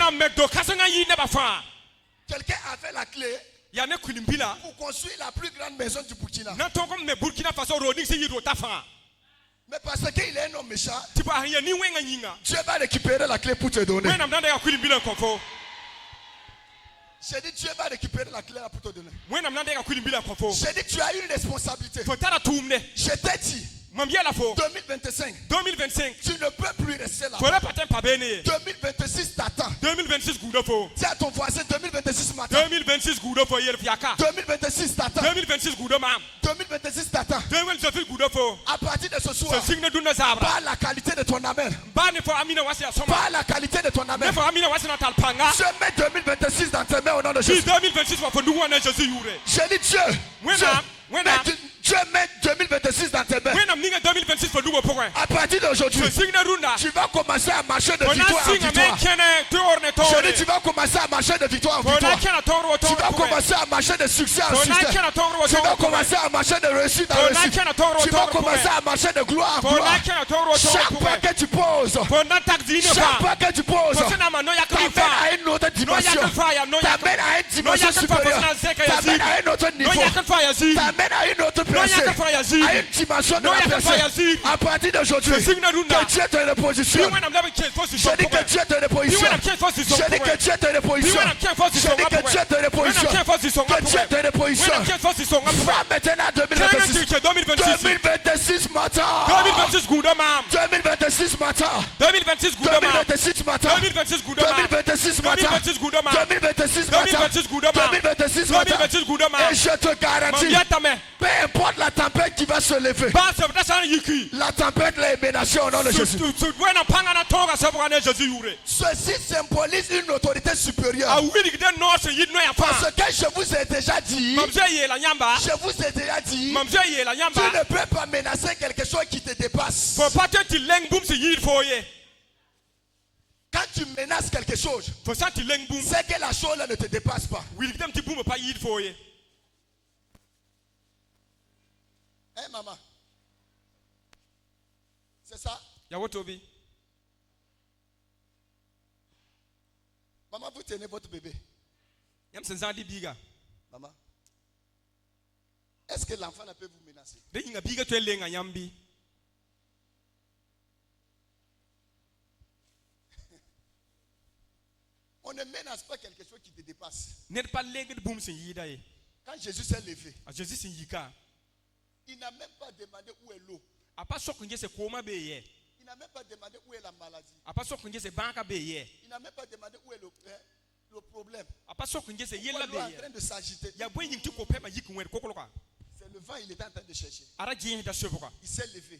Speaker 1: Quelqu'un avait la clé pour construire la plus grande maison du Burkina. Mais parce qu'il est un homme méchant, Dieu va récupérer la clé pour te donner. J'ai dit, Dieu va récupérer la clé pour te donner. J'ai dit, tu as une responsabilité. Je t'ai dit, 2025, tu ne peux plus rester là. 2026 t'attend. Dis à ton voisin, 2026 m'attend. 2026 t'attend. 2026 t'attend. À partir de ce soir, par la qualité de ton amen, par la qualité de ton amen, je mets 2026 dans tes mains au nom de Jésus. J'ai dit, Dieu met 2026 dans tes mains. À partir d'aujourd'hui, tu vas commencer à marcher de victoire en victoire. Je dis, tu vas commencer à marcher de victoire en victoire. Tu vas commencer à marcher de succès en succès. Tu vas commencer à marcher de réussite en réussite. Tu vas commencer à marcher de gloire en gloire. Chaque pas que tu poses, t'amènes à une autre dimension. T'amènes à une dimension supérieure. T'amènes à un autre niveau. T'amènes à une autre personne. À une dimension de la personne. À partir d'aujourd'hui, que Dieu te repositionne. Je dis que Dieu te repositionne. Je dis que Dieu te repositionne. Je dis que Dieu te repositionne. Que Dieu te repositionne. Va maintenant 2026. 2026 matin. 2026 matin. 2026 matin. 2026 matin. 2026 matin. Et je te garantis, peu importe la tempête qui va se lever, la tempête l'a émenacée au nom de Jésus. Ceci symbolise une autorité supérieure. Parce que je vous ai déjà dit, tu ne peux pas menacer quelque chose qui te dépasse. Quand tu menaces quelque chose, c'est que la chose ne te dépasse pas. Hein, maman? C'est ça? Maman, vous tenez votre bébé. Maman, est-ce que l'enfant ne peut vous menacer? On ne menace pas quelque chose qui te dépasse. Quand Jésus s'est levé, il n'a même pas demandé où est l'eau. Il n'a même pas demandé où est la maladie. Il n'a même pas demandé où est le problème. Pourquoi il est en train de s'agiter? C'est le vent, il était en train de chercher. Il s'est levé.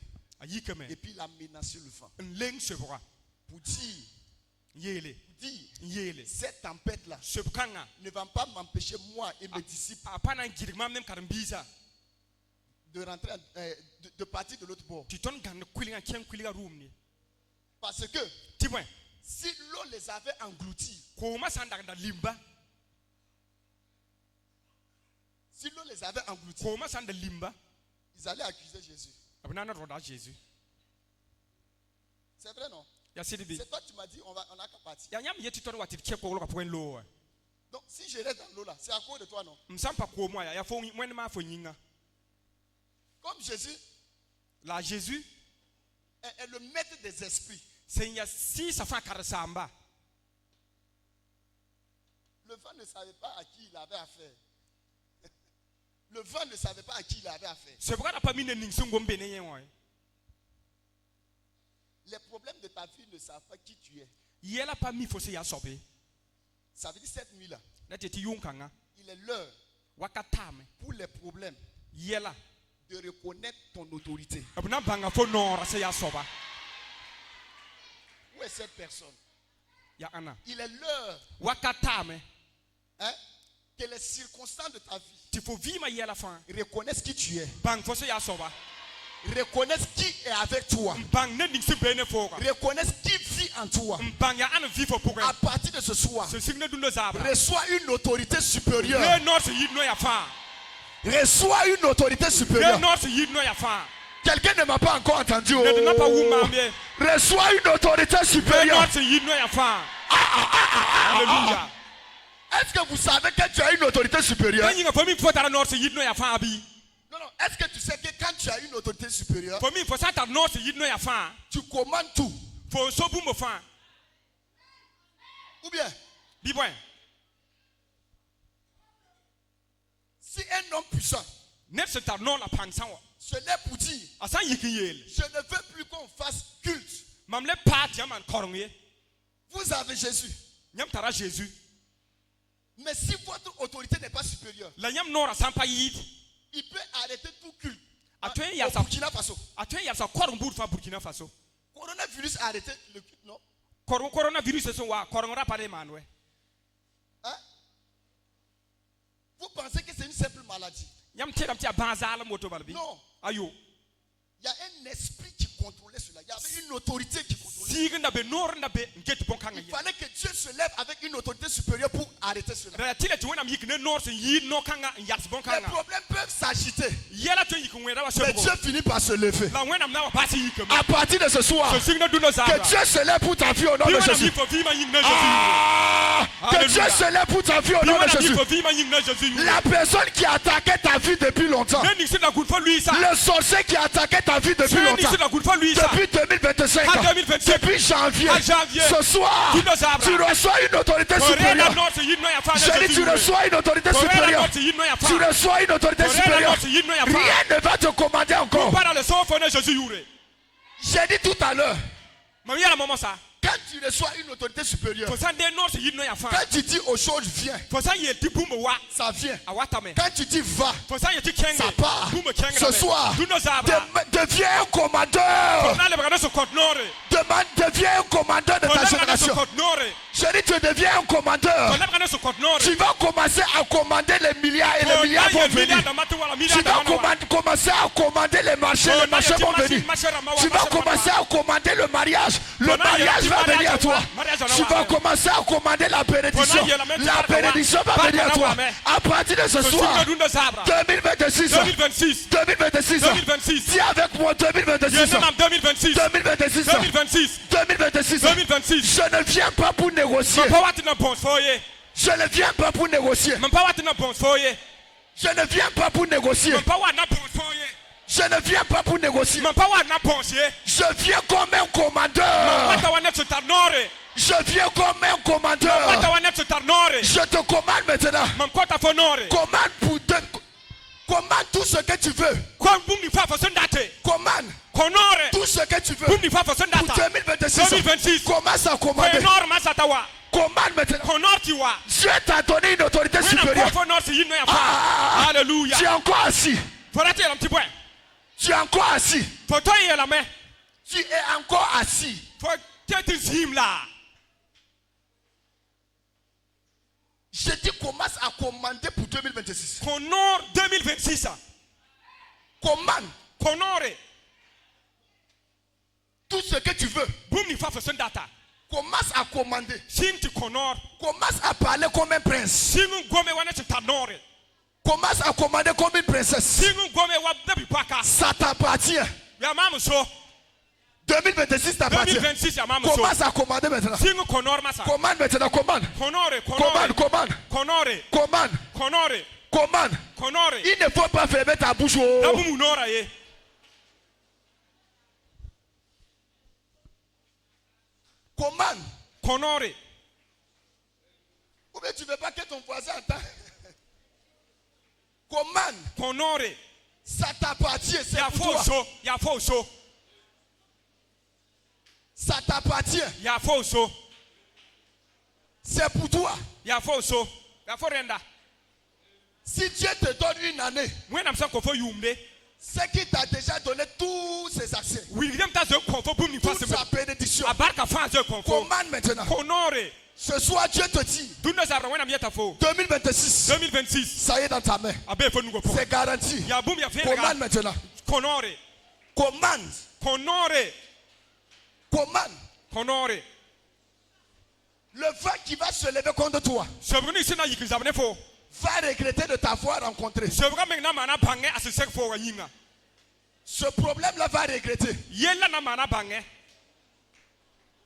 Speaker 1: Et puis il a menacé le vent. Pour dire, cette tempête-là ne va pas m'empêcher, moi et mes disciples, de rentrer, de partir de l'autre bord. Parce que si l'eau les avait engloutis, ils allaient accuser Jésus. C'est vrai, non? C'est toi qui m'as dit on a qu'à partir. Donc si je reste dans l'eau là, c'est à cause de toi, non? Comme Jésus est le maître des esprits. Le vent ne savait pas à qui il avait affaire. Le vent ne savait pas à qui il avait affaire. Les problèmes de ta vie ne savent pas qui tu es. Ça veut dire cette nuit-là, il est l'heure pour les problèmes de reconnaître ton autorité. Où est cette personne? Il est l'heure que les circonstances de ta vie reconnaissent qui tu es. Reconnaissent qui est avec toi. Reconnaissent qui vit en toi. À partir de ce soir, reçois une autorité supérieure. Reçois une autorité supérieure. Quelqu'un ne m'a pas encore entendu. Reçois une autorité supérieure. Est-ce que vous savez que tu as une autorité supérieure? Non, est-ce que tu sais que quand tu as une autorité supérieure, tu commandes tout? Ou bien, si un homme puissant se lève pour dire, je ne veux plus qu'on fasse culte. Vous avez Jésus. Mais si votre autorité n'est pas supérieure, il peut arrêter tout culte. Au Burkina Faso. Coronavirus a arrêté le culte, non? Hein? Vous pensez que c'est une simple maladie? Non. Il y a un esprit qui contrôlait cela. Il y avait une autorité qui contrôlait cela. Il fallait que Dieu se lève avec une autorité supérieure pour arrêter cela. Les problèmes peuvent s'agiter, mais Dieu finit par se lever. À partir de ce soir, que Dieu se lève pour ta vie au nom de Jésus. Que Dieu se lève pour ta vie au nom de Jésus. La personne qui a attaqué ta vie depuis longtemps, le sorcier qui a attaqué ta vie depuis longtemps, depuis 2025, depuis janvier, ce soir, tu reçois une autorité supérieure. Je dis, tu reçois une autorité supérieure. Tu reçois une autorité supérieure. Rien ne va te commander encore. J'ai dit tout à l'heure, quand tu reçois une autorité supérieure, quand tu dis aux choses viens, ça vient. Quand tu dis va, ça part. Ce soir, deviens un commandeur. Deviens un commandeur de ta génération. Je dis tu deviens un commandeur. Tu vas commencer à commander les milliards et les milliards vont venir. Tu vas commencer à commander les marchés vont venir. Tu vas commencer à commander le mariage va va venir à toi. Tu vas commencer à commander la bénédiction. La bénédiction va venir à toi. À partir de ce soir, 2026, 2026, dis avec moi 2026, 2026, 2026. Je ne viens pas pour négocier. Je ne viens pas pour négocier. Je ne viens pas pour négocier. Je ne viens pas pour négocier. Je viens comme un commandeur. Je viens comme un commandeur. Je te commande maintenant. Commande tout ce que tu veux. Commande tout ce que tu veux. Pour 2026, commence à commander. Commande maintenant. Dieu t'a donné une autorité supérieure.
Speaker 3: Alléluia.
Speaker 1: Tu es encore assis. Tu es encore assis. Tu es encore assis. Je dis commence à commander pour 2026. Commande tout ce que tu veux. Commence à commander. Commence à parler comme un prince. Commence à commander comme une princesse. Ça t'appartient. 2026 t'appartient. Commence à commander maintenant. Commande maintenant, commande. Commande. Il ne faut pas fermer ta bouche. Commande. Ou bien tu ne veux pas que ton voisin entende. Commande. Ça t'appartient, c'est pour toi. Ça t'appartient. C'est pour toi. Si Dieu te donne une année, c'est qu'il t'a déjà donné tous ses accès. Toute sa bénédiction. Commande maintenant. Ce soir, Dieu te dit 2026, ça y est dans ta main. C'est garanti. Commande maintenant. Commande. Le vent qui va se lever contre toi va regretter de t'avoir rencontré. Ce problème-là va regretter.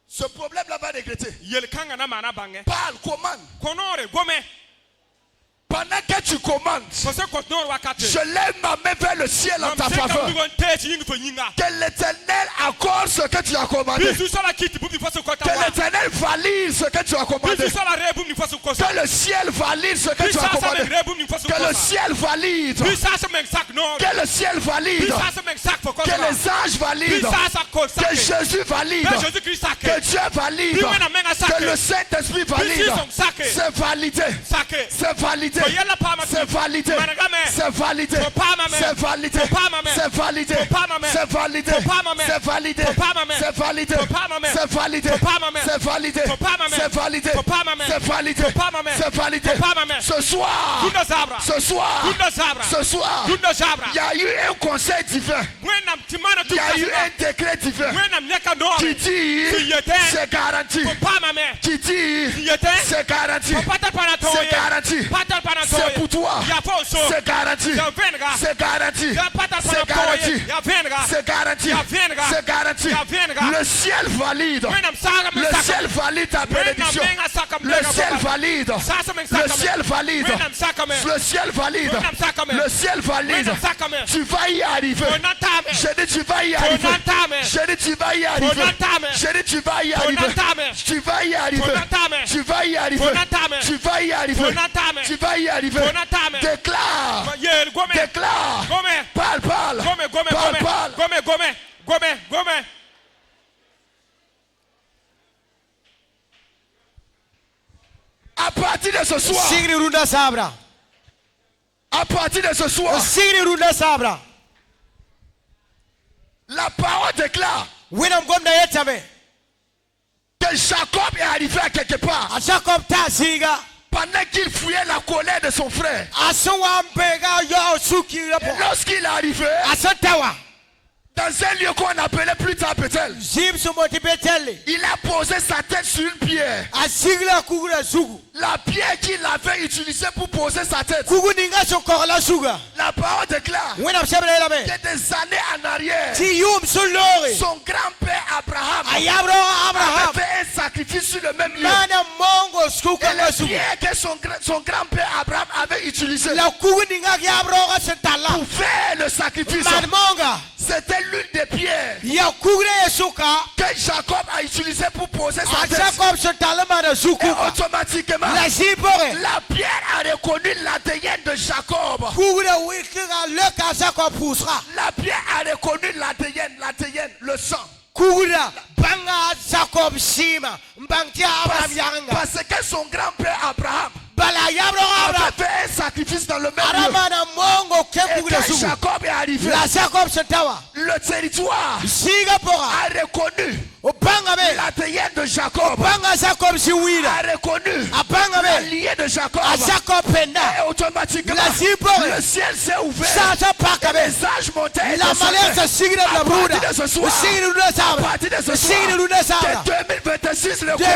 Speaker 1: Ce problème-là va regretter. Parle, commande. Pendant que tu commandes, je lève ma main vers le ciel en ta faveur. Que l'Éternel accorde ce que tu as commandé. Que l'Éternel valide ce que tu as commandé. Que le ciel valide ce que tu as commandé. Que le ciel valide. Que le ciel valide. Que les anges valident. Que Jésus valide. Que Dieu valide. Que le Saint-Esprit valide. C'est validé. C'est validé. C'est validé. C'est validé. C'est validé. C'est validé. C'est validé. C'est validé. C'est validé. C'est validé. C'est validé. C'est validé. C'est validé. C'est validé. Ce soir, il y a eu un conseil divin. Il y a eu un décret divin qui dit c'est garanti. Qui dit c'est garanti. C'est garanti. C'est pour toi. C'est garanti. C'est garanti. C'est garanti. C'est garanti. C'est garanti. Le ciel valide. Le ciel valide ta bénédiction. Le ciel valide. Le ciel valide. Le ciel valide. Le ciel valide. Tu vas y arriver. Je dis tu vas y arriver. Je dis tu vas y arriver. Je dis tu vas y arriver. Tu vas y arriver. Tu vas y arriver. Tu vas y arriver. Tu vas y arriver. Déclare. Déclare. Parle. Parle. À partir de ce soir. À partir de ce soir. La parole déclare que Jacob est arrivé à quelque part. Pendant qu'il fouillait la colère de son frère. Et lorsqu'il est arrivé, Dans un lieu qu'on appelait plus tard Bethel. Il a posé sa tête sur une pierre. La pierre qu'il avait utilisée pour poser sa tête. La parole déclare que des années en arrière, son grand-père Abraham avait fait un sacrifice sur le même lieu. Et la pierre que son grand-père Abraham avait utilisée pour faire le sacrifice, c'était l'une des pierres que Jacob a utilisé pour poser sa tête. Et automatiquement, la pierre a reconnu l'ADN de Jacob. La pierre a reconnu l'ADN, le sang. Parce que son grand-père Abraham avait fait un sacrifice dans le même lieu. Et quand Jacob est arrivé, le territoire a reconnu l'ADN de Jacob, a reconnu l'allié de Jacob. Et automatiquement, le ciel s'est ouvert. Et les anges montaient et descendaient. À partir de ce soir, que 2026 le connaît.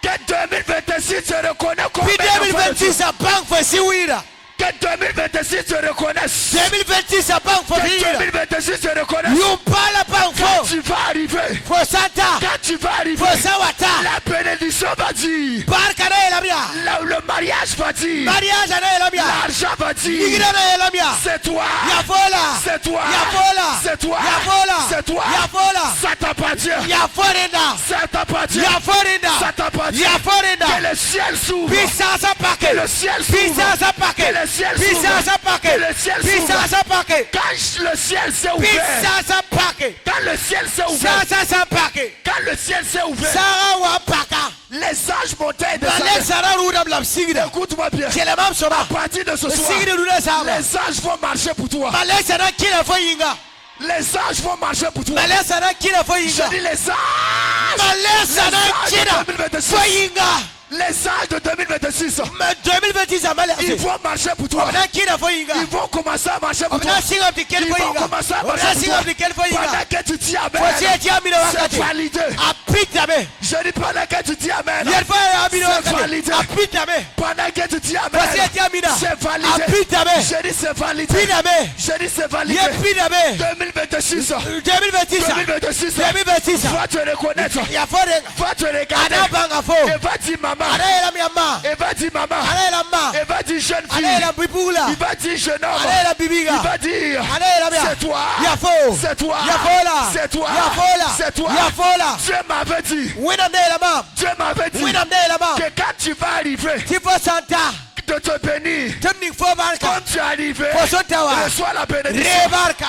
Speaker 1: Que 2026 se reconnaît comme
Speaker 2: 2026 a banque for siwira.
Speaker 1: Que 2026 se reconnaisse.
Speaker 2: 2026 a banque for
Speaker 1: Que 2026 se reconnaisse.
Speaker 2: You parle banque
Speaker 1: Quand
Speaker 2: for.
Speaker 1: tu vas arriver.
Speaker 2: For Santa.
Speaker 1: Quand tu vas arriver.
Speaker 2: For Sawata.
Speaker 1: La bénédiction va dire.
Speaker 2: Barka na elabia.
Speaker 1: Le mariage va dire.
Speaker 2: Mariage na elabia.
Speaker 1: L'argent va dire.
Speaker 2: Igira na elabia.
Speaker 1: C'est toi.
Speaker 2: Yafola.
Speaker 1: C'est toi.
Speaker 2: Yafola.
Speaker 1: C'est toi.
Speaker 2: Yafola.
Speaker 1: C'est toi.
Speaker 2: Yafola.
Speaker 1: Ça t'appartient.
Speaker 2: Yaforenda.
Speaker 1: Ça t'appartient.
Speaker 2: Yaforenda.
Speaker 1: Ça t'appartient.
Speaker 2: Yaforenda.
Speaker 1: Que le ciel s'ouvre.
Speaker 2: Pisa sa
Speaker 1: Que
Speaker 2: paquet.
Speaker 1: le ciel s'ouvre.
Speaker 2: Pisa sa paquet.
Speaker 1: Que le ciel s'ouvre.
Speaker 2: Pisa sa paquet.
Speaker 1: Que le ciel
Speaker 2: Pisa
Speaker 1: s'ouvre.
Speaker 2: sa paquet.
Speaker 1: Quand le ciel s'est ouvert.
Speaker 2: Pisa sa paquet.
Speaker 1: Quand le ciel s'est ouvert.
Speaker 2: Sa paquet.
Speaker 1: Quand le ciel s'est ouvert.
Speaker 2: Sara wa paka.
Speaker 1: Les anges montaient et
Speaker 2: Bale
Speaker 1: descendaient.
Speaker 2: sara ruda blam sigida.
Speaker 1: Écoute-moi bien.
Speaker 2: Kelemam
Speaker 1: À
Speaker 2: soba.
Speaker 1: partir de ce soir,
Speaker 2: Sigida ruda sara.
Speaker 1: les anges vont marcher pour toi.
Speaker 2: Bale sara kila fo yinga.
Speaker 1: Les anges vont marcher pour toi.
Speaker 2: Bale sara kila fo
Speaker 1: Je
Speaker 2: yinga.
Speaker 1: dis les anges.
Speaker 2: Bale sara kila fo yinga.
Speaker 1: Les anges de 2026.
Speaker 2: Mais 2026 a mal.
Speaker 1: Ils vont marcher pour toi.
Speaker 2: Obna kila fo yinga.
Speaker 1: Ils vont commencer à marcher pour toi.
Speaker 2: Obna singa bdikel
Speaker 1: Ils
Speaker 2: fo
Speaker 1: vont
Speaker 2: yinga.
Speaker 1: commencer à
Speaker 2: Obna
Speaker 1: marcher pour
Speaker 2: singa
Speaker 1: toi.
Speaker 2: bdikel fo
Speaker 1: Pendant
Speaker 2: yinga.
Speaker 1: que tu dis Amen,
Speaker 2: Fo si amina
Speaker 1: c'est
Speaker 2: wakati.
Speaker 1: validé.
Speaker 2: Apitabe.
Speaker 1: Je dis pendant que tu dis Amen,
Speaker 2: Yerfa amina
Speaker 1: c'est
Speaker 2: wakati.
Speaker 1: validé.
Speaker 2: Apitabe.
Speaker 1: Pendant que tu dis
Speaker 2: Fo
Speaker 1: Amen,
Speaker 2: si amina.
Speaker 1: c'est validé.
Speaker 2: Apitabe.
Speaker 1: Je dis c'est validé.
Speaker 2: Pinabe.
Speaker 1: Je dis c'est validé.
Speaker 2: Yepinabe.
Speaker 1: 2026.
Speaker 2: 2026.
Speaker 1: 2026.
Speaker 2: 2026.
Speaker 1: Va te reconnaître.
Speaker 2: Yaforenga.
Speaker 1: Va te regarder.
Speaker 2: Anabanga fo.
Speaker 1: Et va dire maman.
Speaker 2: Anayela miama.
Speaker 1: Et va dire maman.
Speaker 2: Anayela ma.
Speaker 1: Et va dire jeune fille.
Speaker 2: Anayela bibula.
Speaker 1: Il va dire jeune homme.
Speaker 2: Anayela bibiga.
Speaker 1: Il va dire
Speaker 2: Anayela mia.
Speaker 1: c'est toi.
Speaker 2: Yafo.
Speaker 1: C'est toi.
Speaker 2: Yafola.
Speaker 1: C'est toi.
Speaker 2: Yafola.
Speaker 1: C'est toi.
Speaker 2: Yafola.
Speaker 1: Dieu m'avait dit.
Speaker 2: Wina ndela ma.
Speaker 1: Dieu m'avait dit
Speaker 2: Wina ndela ma.
Speaker 1: que quand tu vas arriver
Speaker 2: Tifo Santa.
Speaker 1: de te bénir,
Speaker 2: Temning fo barka.
Speaker 1: comme tu es arrivé,
Speaker 2: Fosotawa.
Speaker 1: reçois la bénédiction.
Speaker 2: Rebarka.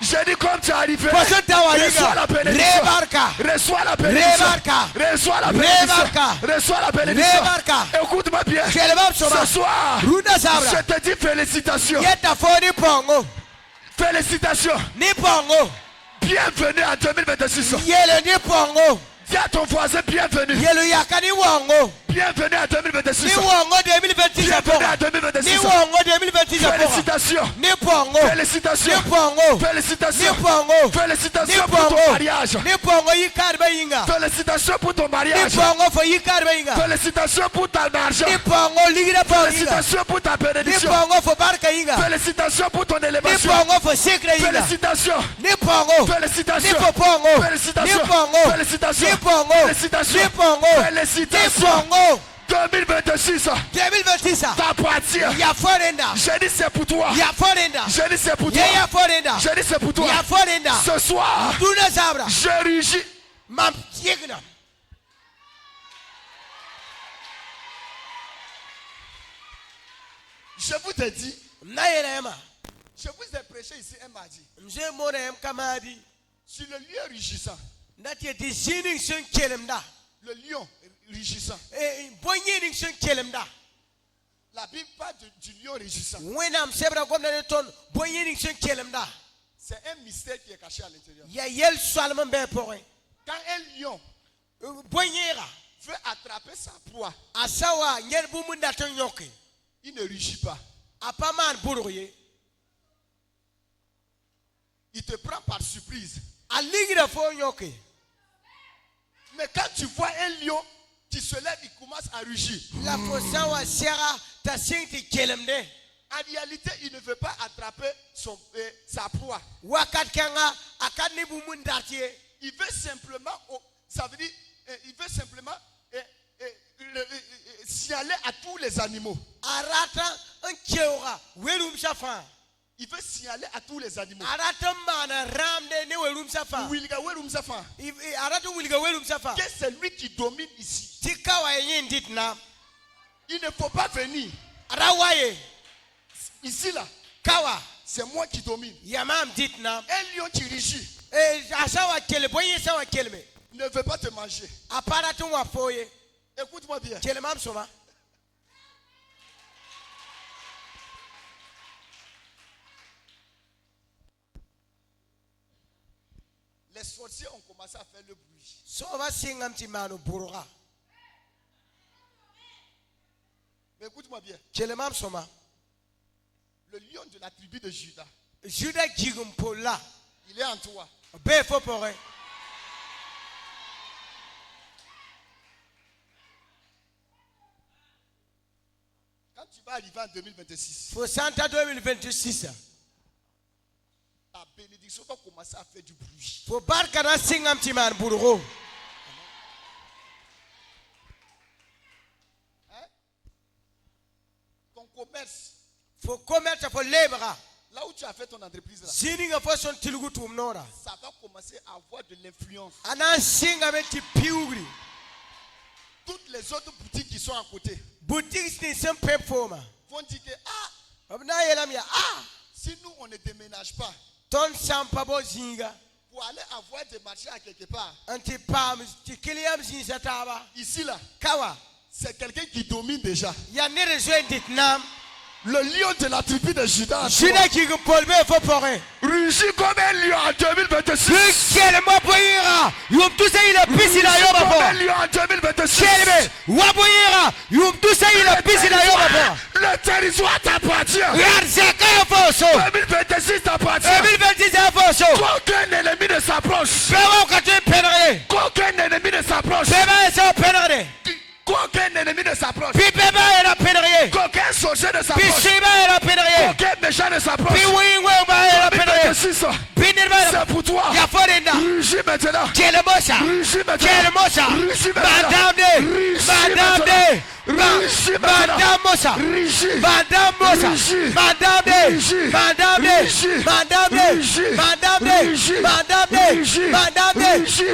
Speaker 1: Je dis comme tu es arrivé,
Speaker 2: Fosotawa
Speaker 1: reçois la
Speaker 2: yinga.
Speaker 1: bénédiction.
Speaker 2: Rebarka.
Speaker 1: Reçois la bénédiction.
Speaker 2: Rebarka.
Speaker 1: Reçois la bénédiction.
Speaker 2: Rebarka.
Speaker 1: Reçois la bénédiction.
Speaker 2: Rebarka.
Speaker 1: Écoute-moi bien.
Speaker 2: Kelemam soba.
Speaker 1: Ce soir,
Speaker 2: Runda sabra.
Speaker 1: je te dis félicitations.
Speaker 2: Yeta fo ni pongo.
Speaker 1: Félicitations.
Speaker 2: Ni pongo.
Speaker 1: Bienvenue en 2026.
Speaker 2: Yele ni pongo.
Speaker 1: Dis à ton voisin bienvenue.
Speaker 2: Yelu yakani wongo.
Speaker 1: Bienvenue en 2026.
Speaker 2: Ni wongo 2026
Speaker 1: Bienvenue en
Speaker 2: Ni
Speaker 1: 2026.
Speaker 2: wongo 2026
Speaker 1: Félicitations.
Speaker 2: Ni pongo.
Speaker 1: Félicitations.
Speaker 2: Ni pongo.
Speaker 1: Félicitations.
Speaker 2: Ni pongo.
Speaker 1: Félicitations
Speaker 2: Ni
Speaker 1: pour ton
Speaker 2: pongo.
Speaker 1: mariage.
Speaker 2: Ni pongo yikari bayinga.
Speaker 1: Félicitations pour ton
Speaker 2: Ni
Speaker 1: mariage.
Speaker 2: pongo fo yikari bayinga.
Speaker 1: Félicitations pour ton argent.
Speaker 2: Ni pongo ligira pongo yinga.
Speaker 1: Félicitations pour ta
Speaker 2: Ni
Speaker 1: bénédiction.
Speaker 2: pongo fo barka yinga.
Speaker 1: Félicitations pour ton
Speaker 2: Ni
Speaker 1: élévation.
Speaker 2: pongo fo secret yinga.
Speaker 1: Félicitations.
Speaker 2: Ni pongo. Ni
Speaker 1: Félicitations.
Speaker 2: fo pongo.
Speaker 1: Félicitations.
Speaker 2: Ni pongo.
Speaker 1: Félicitations.
Speaker 2: Ni pongo.
Speaker 1: Félicitations.
Speaker 2: Ni pongo. Ni
Speaker 1: Félicitations.
Speaker 2: pongo.
Speaker 1: 2026.
Speaker 2: 2026
Speaker 1: T'appartient.
Speaker 2: Yaforenda.
Speaker 1: Je dis c'est pour toi.
Speaker 2: Yaforenda.
Speaker 1: Je dis c'est pour toi.
Speaker 2: Yaforenda.
Speaker 1: Je dis c'est pour toi.
Speaker 2: Yaforenda.
Speaker 1: Ce soir,
Speaker 2: Duna zabra.
Speaker 1: je rugis.
Speaker 2: Mam yegna.
Speaker 1: Je vous ai dit,
Speaker 2: Nayelema.
Speaker 1: je vous ai prêché ici un mardi.
Speaker 2: Mje monem kamadi.
Speaker 1: Sur le lieu rugissant.
Speaker 2: Nati di sining sun kelemda.
Speaker 1: Le lion rugissant.
Speaker 2: Boyening sun kelemda.
Speaker 1: La Bible parle du lion rugissant.
Speaker 2: Wenam sebra gomna de ton boyening sun kelemda.
Speaker 1: C'est un mystère qui est caché à l'intérieur.
Speaker 2: Ya yel salman be porin.
Speaker 1: Quand un lion
Speaker 2: Boyera.
Speaker 1: veut attraper sa proie,
Speaker 2: Asawa nyer bumunda ton yoke.
Speaker 1: il ne rugit pas.
Speaker 2: Apaman buruye.
Speaker 1: il te prend par surprise. Mais quand tu vois un lion qui se lève, il commence à rugir. En réalité, il ne veut pas attraper sa proie. Il veut simplement, ça veut dire, il veut simplement signaler à tous les animaux. Il veut signaler à tous les animaux. Que c'est lui qui domine ici. Il ne faut pas venir. Ici là, c'est moi qui domine. Un lion qui rugit ne veut pas te manger. Écoute-moi bien. Les sorciers ont commencé à faire le bruit. Mais écoute-moi bien. Le lion de la tribu de Juda, il est en toi. Quand tu vas arriver en 2026, ta bénédiction va commencer à faire du bruit. Hein? Ton commerce, là où tu as fait ton entreprise, là, ça va commencer à avoir de l'influence. Toutes les autres boutiques qui sont à côté vont dire que si nous on ne déménage pas pour aller avoir des marchés à quelque part, ici là, c'est quelqu'un qui domine déjà. Le lion de la tribu de Juda rugit comme un lion en 2026. Rugit comme un lion en 2026. Le territoire t'appartient. 2026 t'appartient. Qu'aucun ennemi ne s'approche. Qu'aucun ennemi ne s'approche. Qu'aucun ennemi ne s'approche. Qu'aucun sorcier ne s'approche. Qu'aucun méchant ne s'approche. 2026, c'est pour toi. Rugis maintenant. Rugis maintenant. Rugis maintenant. Rugis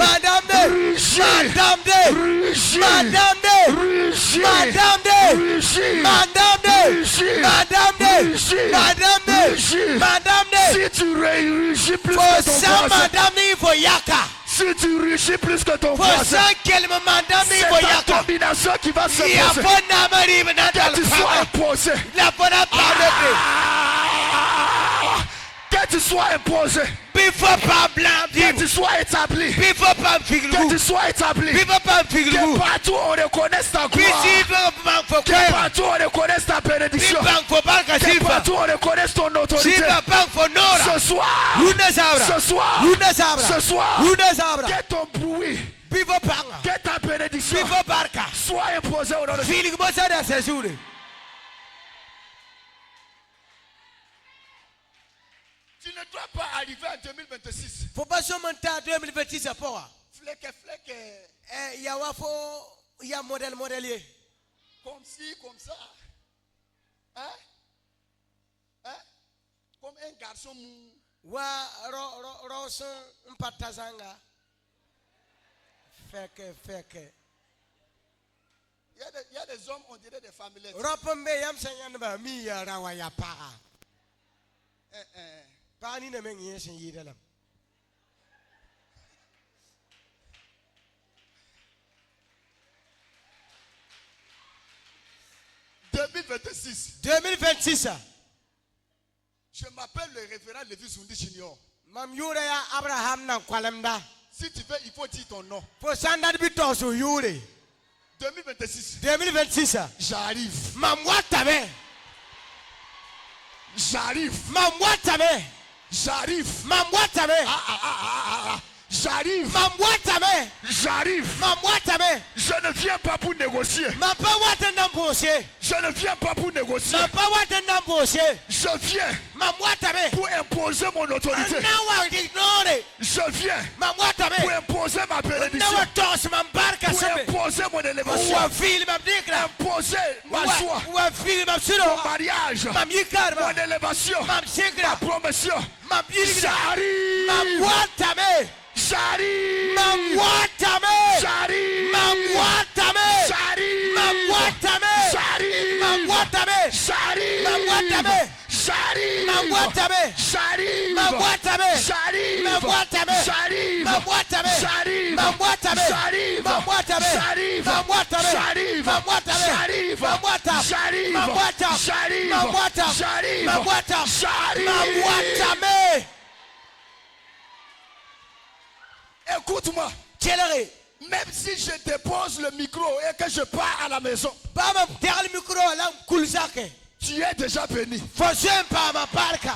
Speaker 1: si tu rugis plus que ton voisin, si tu rugis plus que ton voisin, c'est ta combinaison qui va se poser. Que tu sois imposé. Que tu sois imposé. Que tu sois établi. Que tu sois établi. Que partout on reconnaisse ta gloire. Que partout on reconnaisse ta bénédiction. Que partout on reconnaisse ton autorité. Ce soir, que ton bruit, que ta bénédiction soit imposée au nom de Jésus. Tu ne dois pas arriver en 2026. Fleque. Comme ci, comme ça. Hein? Comme un garçon mou. Fake. Il y a des hommes, on dirait des familles. 2026. Je m'appelle le révérend Lévi Zundi Junior. Si tu veux, il faut dire ton nom. 2026. J'arrive. J'arrive.
Speaker 4: Mamwatame.
Speaker 1: J'arrive.
Speaker 4: Mamwatame.
Speaker 1: J'arrive.
Speaker 4: Mamwatame.
Speaker 1: Je ne viens pas pour négocier.
Speaker 4: Mamwatame.
Speaker 1: Je ne viens pas pour négocier.
Speaker 4: Mamwatame.
Speaker 1: Je viens
Speaker 4: Mamwatame.
Speaker 1: pour imposer mon autorité. Je viens pour imposer ma bénédiction. Pour imposer mon élévation. Imposer ma joie. Mon mariage. Mon élévation. Ma promotion. J'arrive.
Speaker 4: Mamwatame.
Speaker 1: J'arrive.
Speaker 4: Mamwatame.
Speaker 1: J'arrive.
Speaker 4: Mamwatame.
Speaker 1: J'arrive.
Speaker 4: Mamwatame.
Speaker 1: J'arrive.
Speaker 4: Mamwatame.
Speaker 1: J'arrive.
Speaker 4: Mamwatame.
Speaker 1: J'arrive.
Speaker 4: Mamwatame.
Speaker 1: J'arrive.
Speaker 4: Mamwatame.
Speaker 1: J'arrive.
Speaker 4: Mamwatame.
Speaker 1: J'arrive.
Speaker 4: Mamwatame.
Speaker 1: J'arrive.
Speaker 4: Mamwatame.
Speaker 1: J'arrive.
Speaker 4: Mamwatame.
Speaker 1: J'arrive.
Speaker 4: Mamwatame.
Speaker 1: J'arrive.
Speaker 4: Mamwatame.
Speaker 1: J'arrive.
Speaker 4: Mamwatame.
Speaker 1: J'arrive.
Speaker 4: Mamwatame.
Speaker 1: J'arrive.
Speaker 4: Mamwatame.
Speaker 1: J'arrive.
Speaker 4: Mamwatame.
Speaker 1: J'arrive.
Speaker 4: Mamwatame.
Speaker 1: Écoute-moi.
Speaker 4: Chelere.
Speaker 1: Même si je dépose le micro et que je pars à la maison,
Speaker 4: Baba tegal micro la kulsake.
Speaker 1: tu es déjà béni.
Speaker 4: Fosem pa ma parka.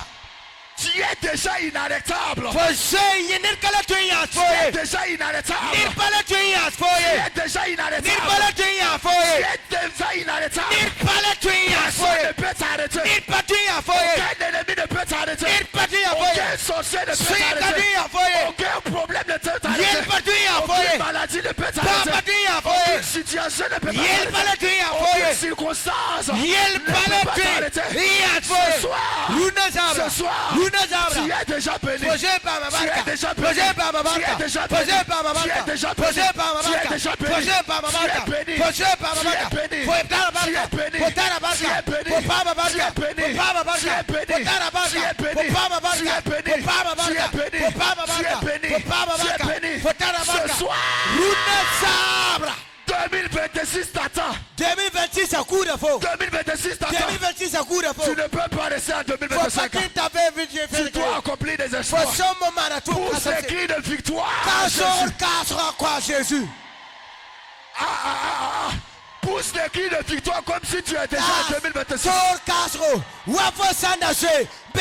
Speaker 1: Tu es déjà inarrêtable.
Speaker 4: Fosem yenir kala tuya
Speaker 1: Tu es
Speaker 4: foye.
Speaker 1: déjà inarrêtable.
Speaker 4: Nir pala tuya
Speaker 1: Tu
Speaker 4: foye.
Speaker 1: es déjà
Speaker 4: Nir
Speaker 1: inarrêtable.
Speaker 4: pala tuya
Speaker 1: Tu
Speaker 4: foye.
Speaker 1: es déjà inarrêtable.
Speaker 4: Nir pala tuya
Speaker 1: Personne ne
Speaker 4: foye.
Speaker 1: peut t'arrêter.
Speaker 4: Nir patuya foye.
Speaker 1: Aucun ennemi ne peut t'arrêter.
Speaker 4: Nir patuya
Speaker 1: Aucun
Speaker 4: foye.
Speaker 1: sorcier ne peut
Speaker 4: Sui
Speaker 1: t'arrêter.
Speaker 4: katuya foye.
Speaker 1: Aucun problème ne peut t'arrêter.
Speaker 4: Yel patuya
Speaker 1: Aucune
Speaker 4: foye.
Speaker 1: maladie ne peut
Speaker 4: Pa
Speaker 1: t'arrêter.
Speaker 4: patuya
Speaker 1: Aucune
Speaker 4: foye.
Speaker 1: situation ne peut
Speaker 4: Yel
Speaker 1: t'arrêter.
Speaker 4: pala tuya
Speaker 1: Aucune
Speaker 4: foye.
Speaker 1: circonstance
Speaker 4: Yel
Speaker 1: ne
Speaker 4: pala
Speaker 1: peut pas t'arrêter.
Speaker 4: tuya
Speaker 1: Ce
Speaker 4: foye.
Speaker 1: soir,
Speaker 4: Luna zabra.
Speaker 1: ce soir,
Speaker 4: Luna
Speaker 1: tu
Speaker 4: zabra.
Speaker 1: es déjà béni.
Speaker 4: Posé pa ma
Speaker 1: Tu es
Speaker 4: barka.
Speaker 1: déjà béni.
Speaker 4: Posé pa ma
Speaker 1: Tu
Speaker 4: barka.
Speaker 1: es déjà béni.
Speaker 4: Posé pa ma
Speaker 1: Tu es
Speaker 4: barka.
Speaker 1: déjà béni.
Speaker 4: Posé pa ma
Speaker 1: Tu es
Speaker 4: barka.
Speaker 1: déjà béni.
Speaker 4: Posé pa ma
Speaker 1: Tu es
Speaker 4: barka.
Speaker 1: béni.
Speaker 4: Posé pa ma
Speaker 1: Tu es
Speaker 4: barka.
Speaker 1: béni.
Speaker 4: Potara barka.
Speaker 1: Tu es béni.
Speaker 4: Potara
Speaker 1: Tu
Speaker 4: barka.
Speaker 1: es béni.
Speaker 4: Popa ma
Speaker 1: Tu es
Speaker 4: barka.
Speaker 1: béni.
Speaker 4: Popa ma
Speaker 1: Tu
Speaker 4: barka.
Speaker 1: es béni.
Speaker 4: Potara barka.
Speaker 1: Tu es béni.
Speaker 4: Popa ma
Speaker 1: Tu
Speaker 4: barka.
Speaker 1: es béni.
Speaker 4: Popa ma
Speaker 1: Tu es
Speaker 4: barka.
Speaker 1: béni.
Speaker 4: Popa ma
Speaker 1: Tu es
Speaker 4: barka.
Speaker 1: béni.
Speaker 4: Popa ma
Speaker 1: Tu es
Speaker 4: barka.
Speaker 1: béni.
Speaker 4: Potara barka.
Speaker 1: Ce soir,
Speaker 4: Luna zabra.
Speaker 1: 2026 t'attend.
Speaker 4: 2026 à coup de faux.
Speaker 1: 2026 t'attend.
Speaker 4: 2026 à coup de faux.
Speaker 1: Tu ne peux pas rester en
Speaker 4: Faut pas
Speaker 1: 2025.
Speaker 4: qu'il t'avait vu, j'ai fait
Speaker 1: Tu
Speaker 4: le
Speaker 1: dois
Speaker 4: cœur.
Speaker 1: accomplir des
Speaker 4: Faut
Speaker 1: exploits.
Speaker 4: son moment à tout.
Speaker 1: Pousse les cris de victoire.
Speaker 4: Casserole,
Speaker 1: Jésus.
Speaker 4: casserole, quoi, Jésus.
Speaker 1: Pousse les cris de victoire comme si tu étais déjà en 2026.
Speaker 4: Casserole, casserole. Wafo Sandase. B.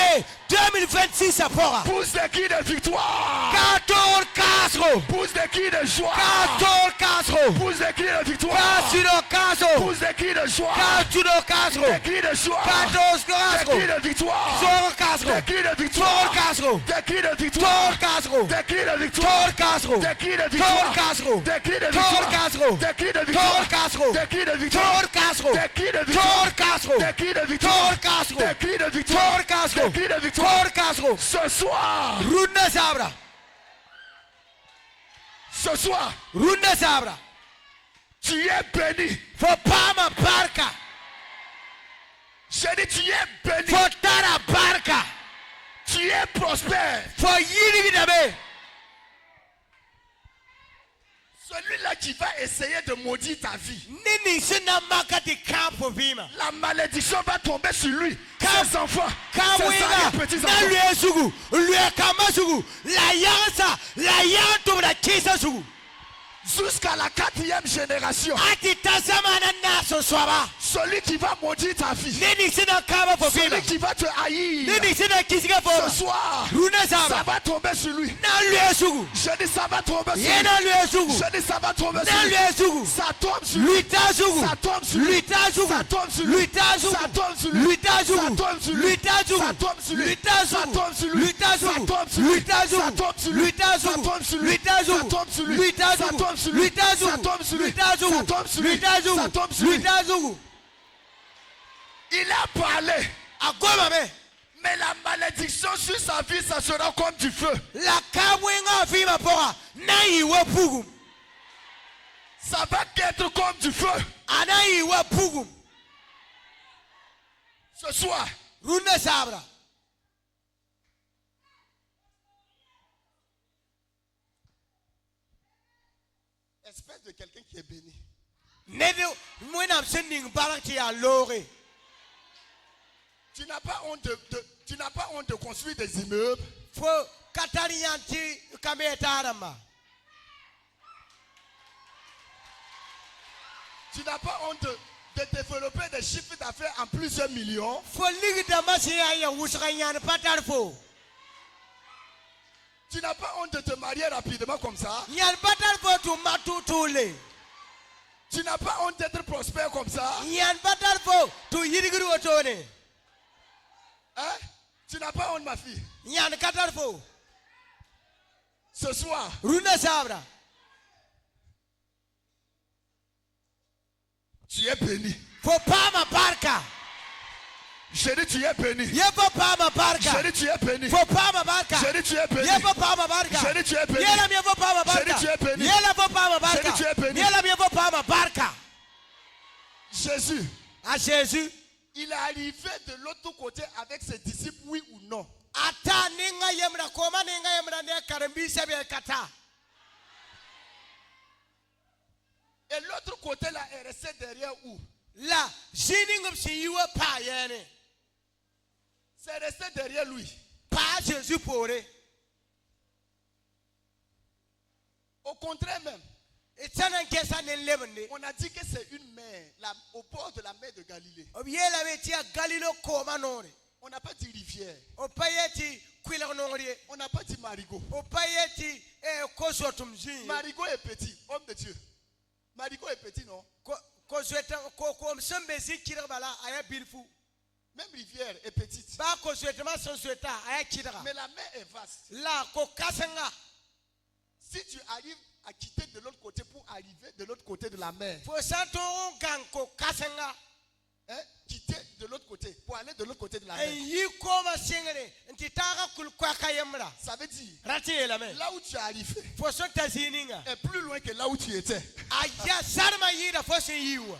Speaker 4: 2026 à fora.
Speaker 1: Pousse les cris de victoire.
Speaker 4: Casserole, casserole.
Speaker 1: Pousse des cris de joie.
Speaker 4: Casserole, casserole.
Speaker 1: Pousse des cris de victoire.
Speaker 4: Casserole, casserole.
Speaker 1: Pousse des cris de joie.
Speaker 4: Casserole,
Speaker 1: Des
Speaker 4: casserole.
Speaker 1: cris de joie.
Speaker 4: Casserole,
Speaker 1: Des cris
Speaker 4: casserole.
Speaker 1: de victoire.
Speaker 4: Casserole,
Speaker 1: Des
Speaker 4: casserole.
Speaker 1: cris de
Speaker 4: Casserole,
Speaker 1: victoire.
Speaker 4: casserole.
Speaker 1: Des cris de victoire.
Speaker 4: Casserole, casserole.
Speaker 1: Des cris de victoire.
Speaker 4: Casserole, casserole.
Speaker 1: Des cris de victoire.
Speaker 4: Casserole.
Speaker 1: Des cris de
Speaker 4: Casserole,
Speaker 1: victoire.
Speaker 4: casserole.
Speaker 1: Des cris de victoire.
Speaker 4: Casserole.
Speaker 1: Des cris de victoire.
Speaker 4: Casserole.
Speaker 1: Des cris de victoire.
Speaker 4: Casserole.
Speaker 1: Des cris de victoire.
Speaker 4: Casserole.
Speaker 1: Des cris de victoire.
Speaker 4: Casserole.
Speaker 1: Des cris de victoire.
Speaker 4: Casserole.
Speaker 1: Ce soir.
Speaker 4: Runa Zabra.
Speaker 1: Ce soir.
Speaker 4: Runa Zabra.
Speaker 1: Tu es béni.
Speaker 4: Faut pas ma barca.
Speaker 1: J'ai dit tu es béni.
Speaker 4: Faut tara barca.
Speaker 1: Tu es prospère.
Speaker 4: Faut yiri vidabe.
Speaker 1: Celui-là qui va essayer de maudire ta vie.
Speaker 4: Nini sina maka di campo vima.
Speaker 1: La malédiction va tomber sur lui.
Speaker 4: Kam-
Speaker 1: Ses enfants. Ses
Speaker 4: Kawina.
Speaker 1: petits
Speaker 4: Na
Speaker 1: enfants.
Speaker 4: lue sugu. Lue kama sugu. La yansa. La yantum da kisa sugu.
Speaker 1: Jusqu'à la 4e génération.
Speaker 4: Ati tazama na naso swaba.
Speaker 1: Celui qui va maudire ta vie.
Speaker 4: Nini sina kama fo vima.
Speaker 1: Celui qui va te haïr.
Speaker 4: Nini sina kisika fo.
Speaker 1: Ce soir.
Speaker 4: Runa
Speaker 1: Ça
Speaker 4: Zabra.
Speaker 1: va tomber sur lui.
Speaker 4: Na lue sugu.
Speaker 1: Je dis ça va tomber sur lui.
Speaker 4: Yena lue sugu.
Speaker 1: Je dis ça va tomber sur
Speaker 4: Na
Speaker 1: lui.
Speaker 4: lue sugu.
Speaker 1: Ça tombe sur lui.
Speaker 4: Luita sugu.
Speaker 1: Ça tombe sur lui.
Speaker 4: Luita sugu.
Speaker 1: Ça tombe sur lui.
Speaker 4: Luita sugu.
Speaker 1: Ça tombe sur lui.
Speaker 4: Luita sugu.
Speaker 1: Ça tombe sur lui.
Speaker 4: Luita sugu.
Speaker 1: Ça tombe sur lui.
Speaker 4: Luita
Speaker 1: Ça
Speaker 4: sugu.
Speaker 1: tombe sur lui.
Speaker 4: Luita
Speaker 1: Ça
Speaker 4: sugu.
Speaker 1: tombe sur lui.
Speaker 4: Luita sugu.
Speaker 1: Ça tombe sur lui.
Speaker 4: Luita
Speaker 1: Ça
Speaker 4: sugu.
Speaker 1: tombe sur lui.
Speaker 4: Luita
Speaker 1: Ça
Speaker 4: sugu.
Speaker 1: tombe sur lui.
Speaker 4: Luita
Speaker 1: Ça
Speaker 4: sugu.
Speaker 1: tombe sur lui.
Speaker 4: Luita
Speaker 1: Ça
Speaker 4: sugu.
Speaker 1: tombe sur lui.
Speaker 4: Luita sugu.
Speaker 1: Ça tombe sur lui.
Speaker 4: Luita sugu.
Speaker 1: Ça tombe sur lui.
Speaker 4: Luita sugu.
Speaker 1: Il a parlé.
Speaker 4: Agoma me.
Speaker 1: Mais la malédiction sur sa vie, ça sera comme du feu.
Speaker 4: La kamwenga fima pora. Na iwa pugum.
Speaker 1: Ça va être comme du feu.
Speaker 4: Ana iwa pugum.
Speaker 1: Ce soir,
Speaker 4: Runa Zabra.
Speaker 1: espèce de quelqu'un qui est béni.
Speaker 4: Neve mwenam sending balanti ya lore.
Speaker 1: Tu n'as pas honte tu n'as pas honte de construire des immeubles.
Speaker 4: Fo katariyanti kametarama.
Speaker 1: Tu n'as pas honte de développer des chiffres d'affaires en plusieurs millions.
Speaker 4: Fo ligi damasi ya wusranyan patarfo.
Speaker 1: Tu n'as pas honte de te marier rapidement comme ça.
Speaker 4: Nyan batal fo tu matutule.
Speaker 1: Tu n'as pas honte d'être prospère comme ça.
Speaker 4: Nyan batal fo tu yirigru otone.
Speaker 1: Hein? Tu n'as pas honte, ma fille.
Speaker 4: Nyan katal fo.
Speaker 1: Ce soir,
Speaker 4: Runa sabra.
Speaker 1: tu es béni.
Speaker 4: Fo pama barka.
Speaker 1: J'ai dit tu es béni.
Speaker 4: Yefo pama barka.
Speaker 1: J'ai dit tu es béni.
Speaker 4: Fo pama barka.
Speaker 1: J'ai dit tu es béni.
Speaker 4: Yefo pama barka.
Speaker 1: J'ai dit tu es béni.
Speaker 4: Yela mi fo pama barka.
Speaker 1: J'ai dit tu es béni.
Speaker 4: Yela fo pama barka.
Speaker 1: J'ai dit tu es béni.
Speaker 4: Yela mi fo pama barka.
Speaker 1: Jésus,
Speaker 4: À Jésus.
Speaker 1: il est arrivé de l'autre côté avec ses disciples, oui ou non?
Speaker 4: Ata ninga yemra koma ninga yemra ne karambi sebe kata.
Speaker 1: Et l'autre côté là est resté derrière où?
Speaker 4: La jiningum si yuwa pa yene.
Speaker 1: C'est resté derrière lui.
Speaker 4: Pa Jésus pourre.
Speaker 1: Au contraire même,
Speaker 4: Et ça n'a qu'à ça ne lève.
Speaker 1: on a dit que c'est une mer, au bord de la mer de Galilée.
Speaker 4: Obiela metia Galilo koma nore.
Speaker 1: On n'a pas dit rivière.
Speaker 4: O payeti kwila nore.
Speaker 1: On n'a pas dit marigot.
Speaker 4: O payeti koso tumzi.
Speaker 1: Marigot est petit, homme de Dieu. Marigot est petit, non?
Speaker 4: Ko souhaita ko msembe zikira bala aya bilfu.
Speaker 1: Même rivière est petite.
Speaker 4: Ba ko souhaita ma son souhaita aya kidra.
Speaker 1: Mais la mer est vaste.
Speaker 4: La ko kasanga.
Speaker 1: Si tu arrives à quitter de l'autre côté pour arriver de l'autre côté de la mer,
Speaker 4: Fo santo gang ko kasanga.
Speaker 1: hein, quitter de l'autre côté pour aller de l'autre côté de la mer,
Speaker 4: Yi koma singere ntitaka kulkwa kayemra.
Speaker 1: ça veut dire
Speaker 4: Rati elame.
Speaker 1: là où tu es arrivé
Speaker 4: Fo son tazininga.
Speaker 1: est plus loin que là où tu étais.
Speaker 4: Aya sarma yira fo sin yiwa.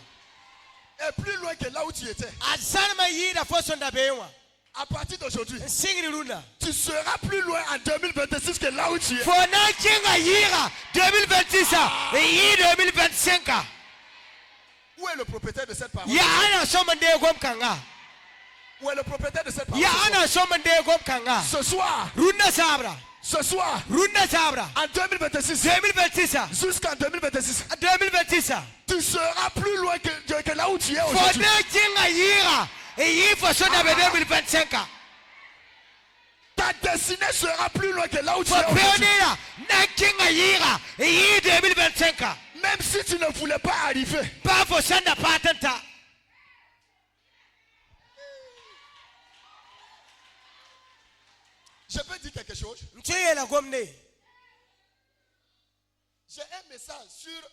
Speaker 1: Est plus loin que là où tu étais.
Speaker 4: Asarma yira fo son dabewa.
Speaker 1: À partir d'aujourd'hui,
Speaker 4: Singri runa.
Speaker 1: tu seras plus loin en 2026 que là où tu es.
Speaker 4: Fona kinga yira 2026 et 2025.
Speaker 1: Où est le propriétaire de cette parole?
Speaker 4: Ya ana somande gom kanga.
Speaker 1: Où est le propriétaire de cette parole?
Speaker 4: Ya ana somande gom kanga.
Speaker 1: Ce soir,
Speaker 4: Runa sabra.
Speaker 1: ce soir,
Speaker 4: Runa sabra.
Speaker 1: en 2026,
Speaker 4: 2026.
Speaker 1: jusqu'en 2026,
Speaker 4: 2026.
Speaker 1: tu seras plus loin que là où tu es aujourd'hui.
Speaker 4: Fona kinga yira et fo son dabe 2025.
Speaker 1: Ta destinée sera plus loin que là où tu
Speaker 4: Fo
Speaker 1: es aujourd'hui.
Speaker 4: peonira na kinga yira et 2025.
Speaker 1: Même si tu ne voulais pas arriver,
Speaker 4: Pas fo sanda patenta.
Speaker 1: je peux dire quelque chose.
Speaker 4: Mtiye la gomne.
Speaker 1: J'ai un message sur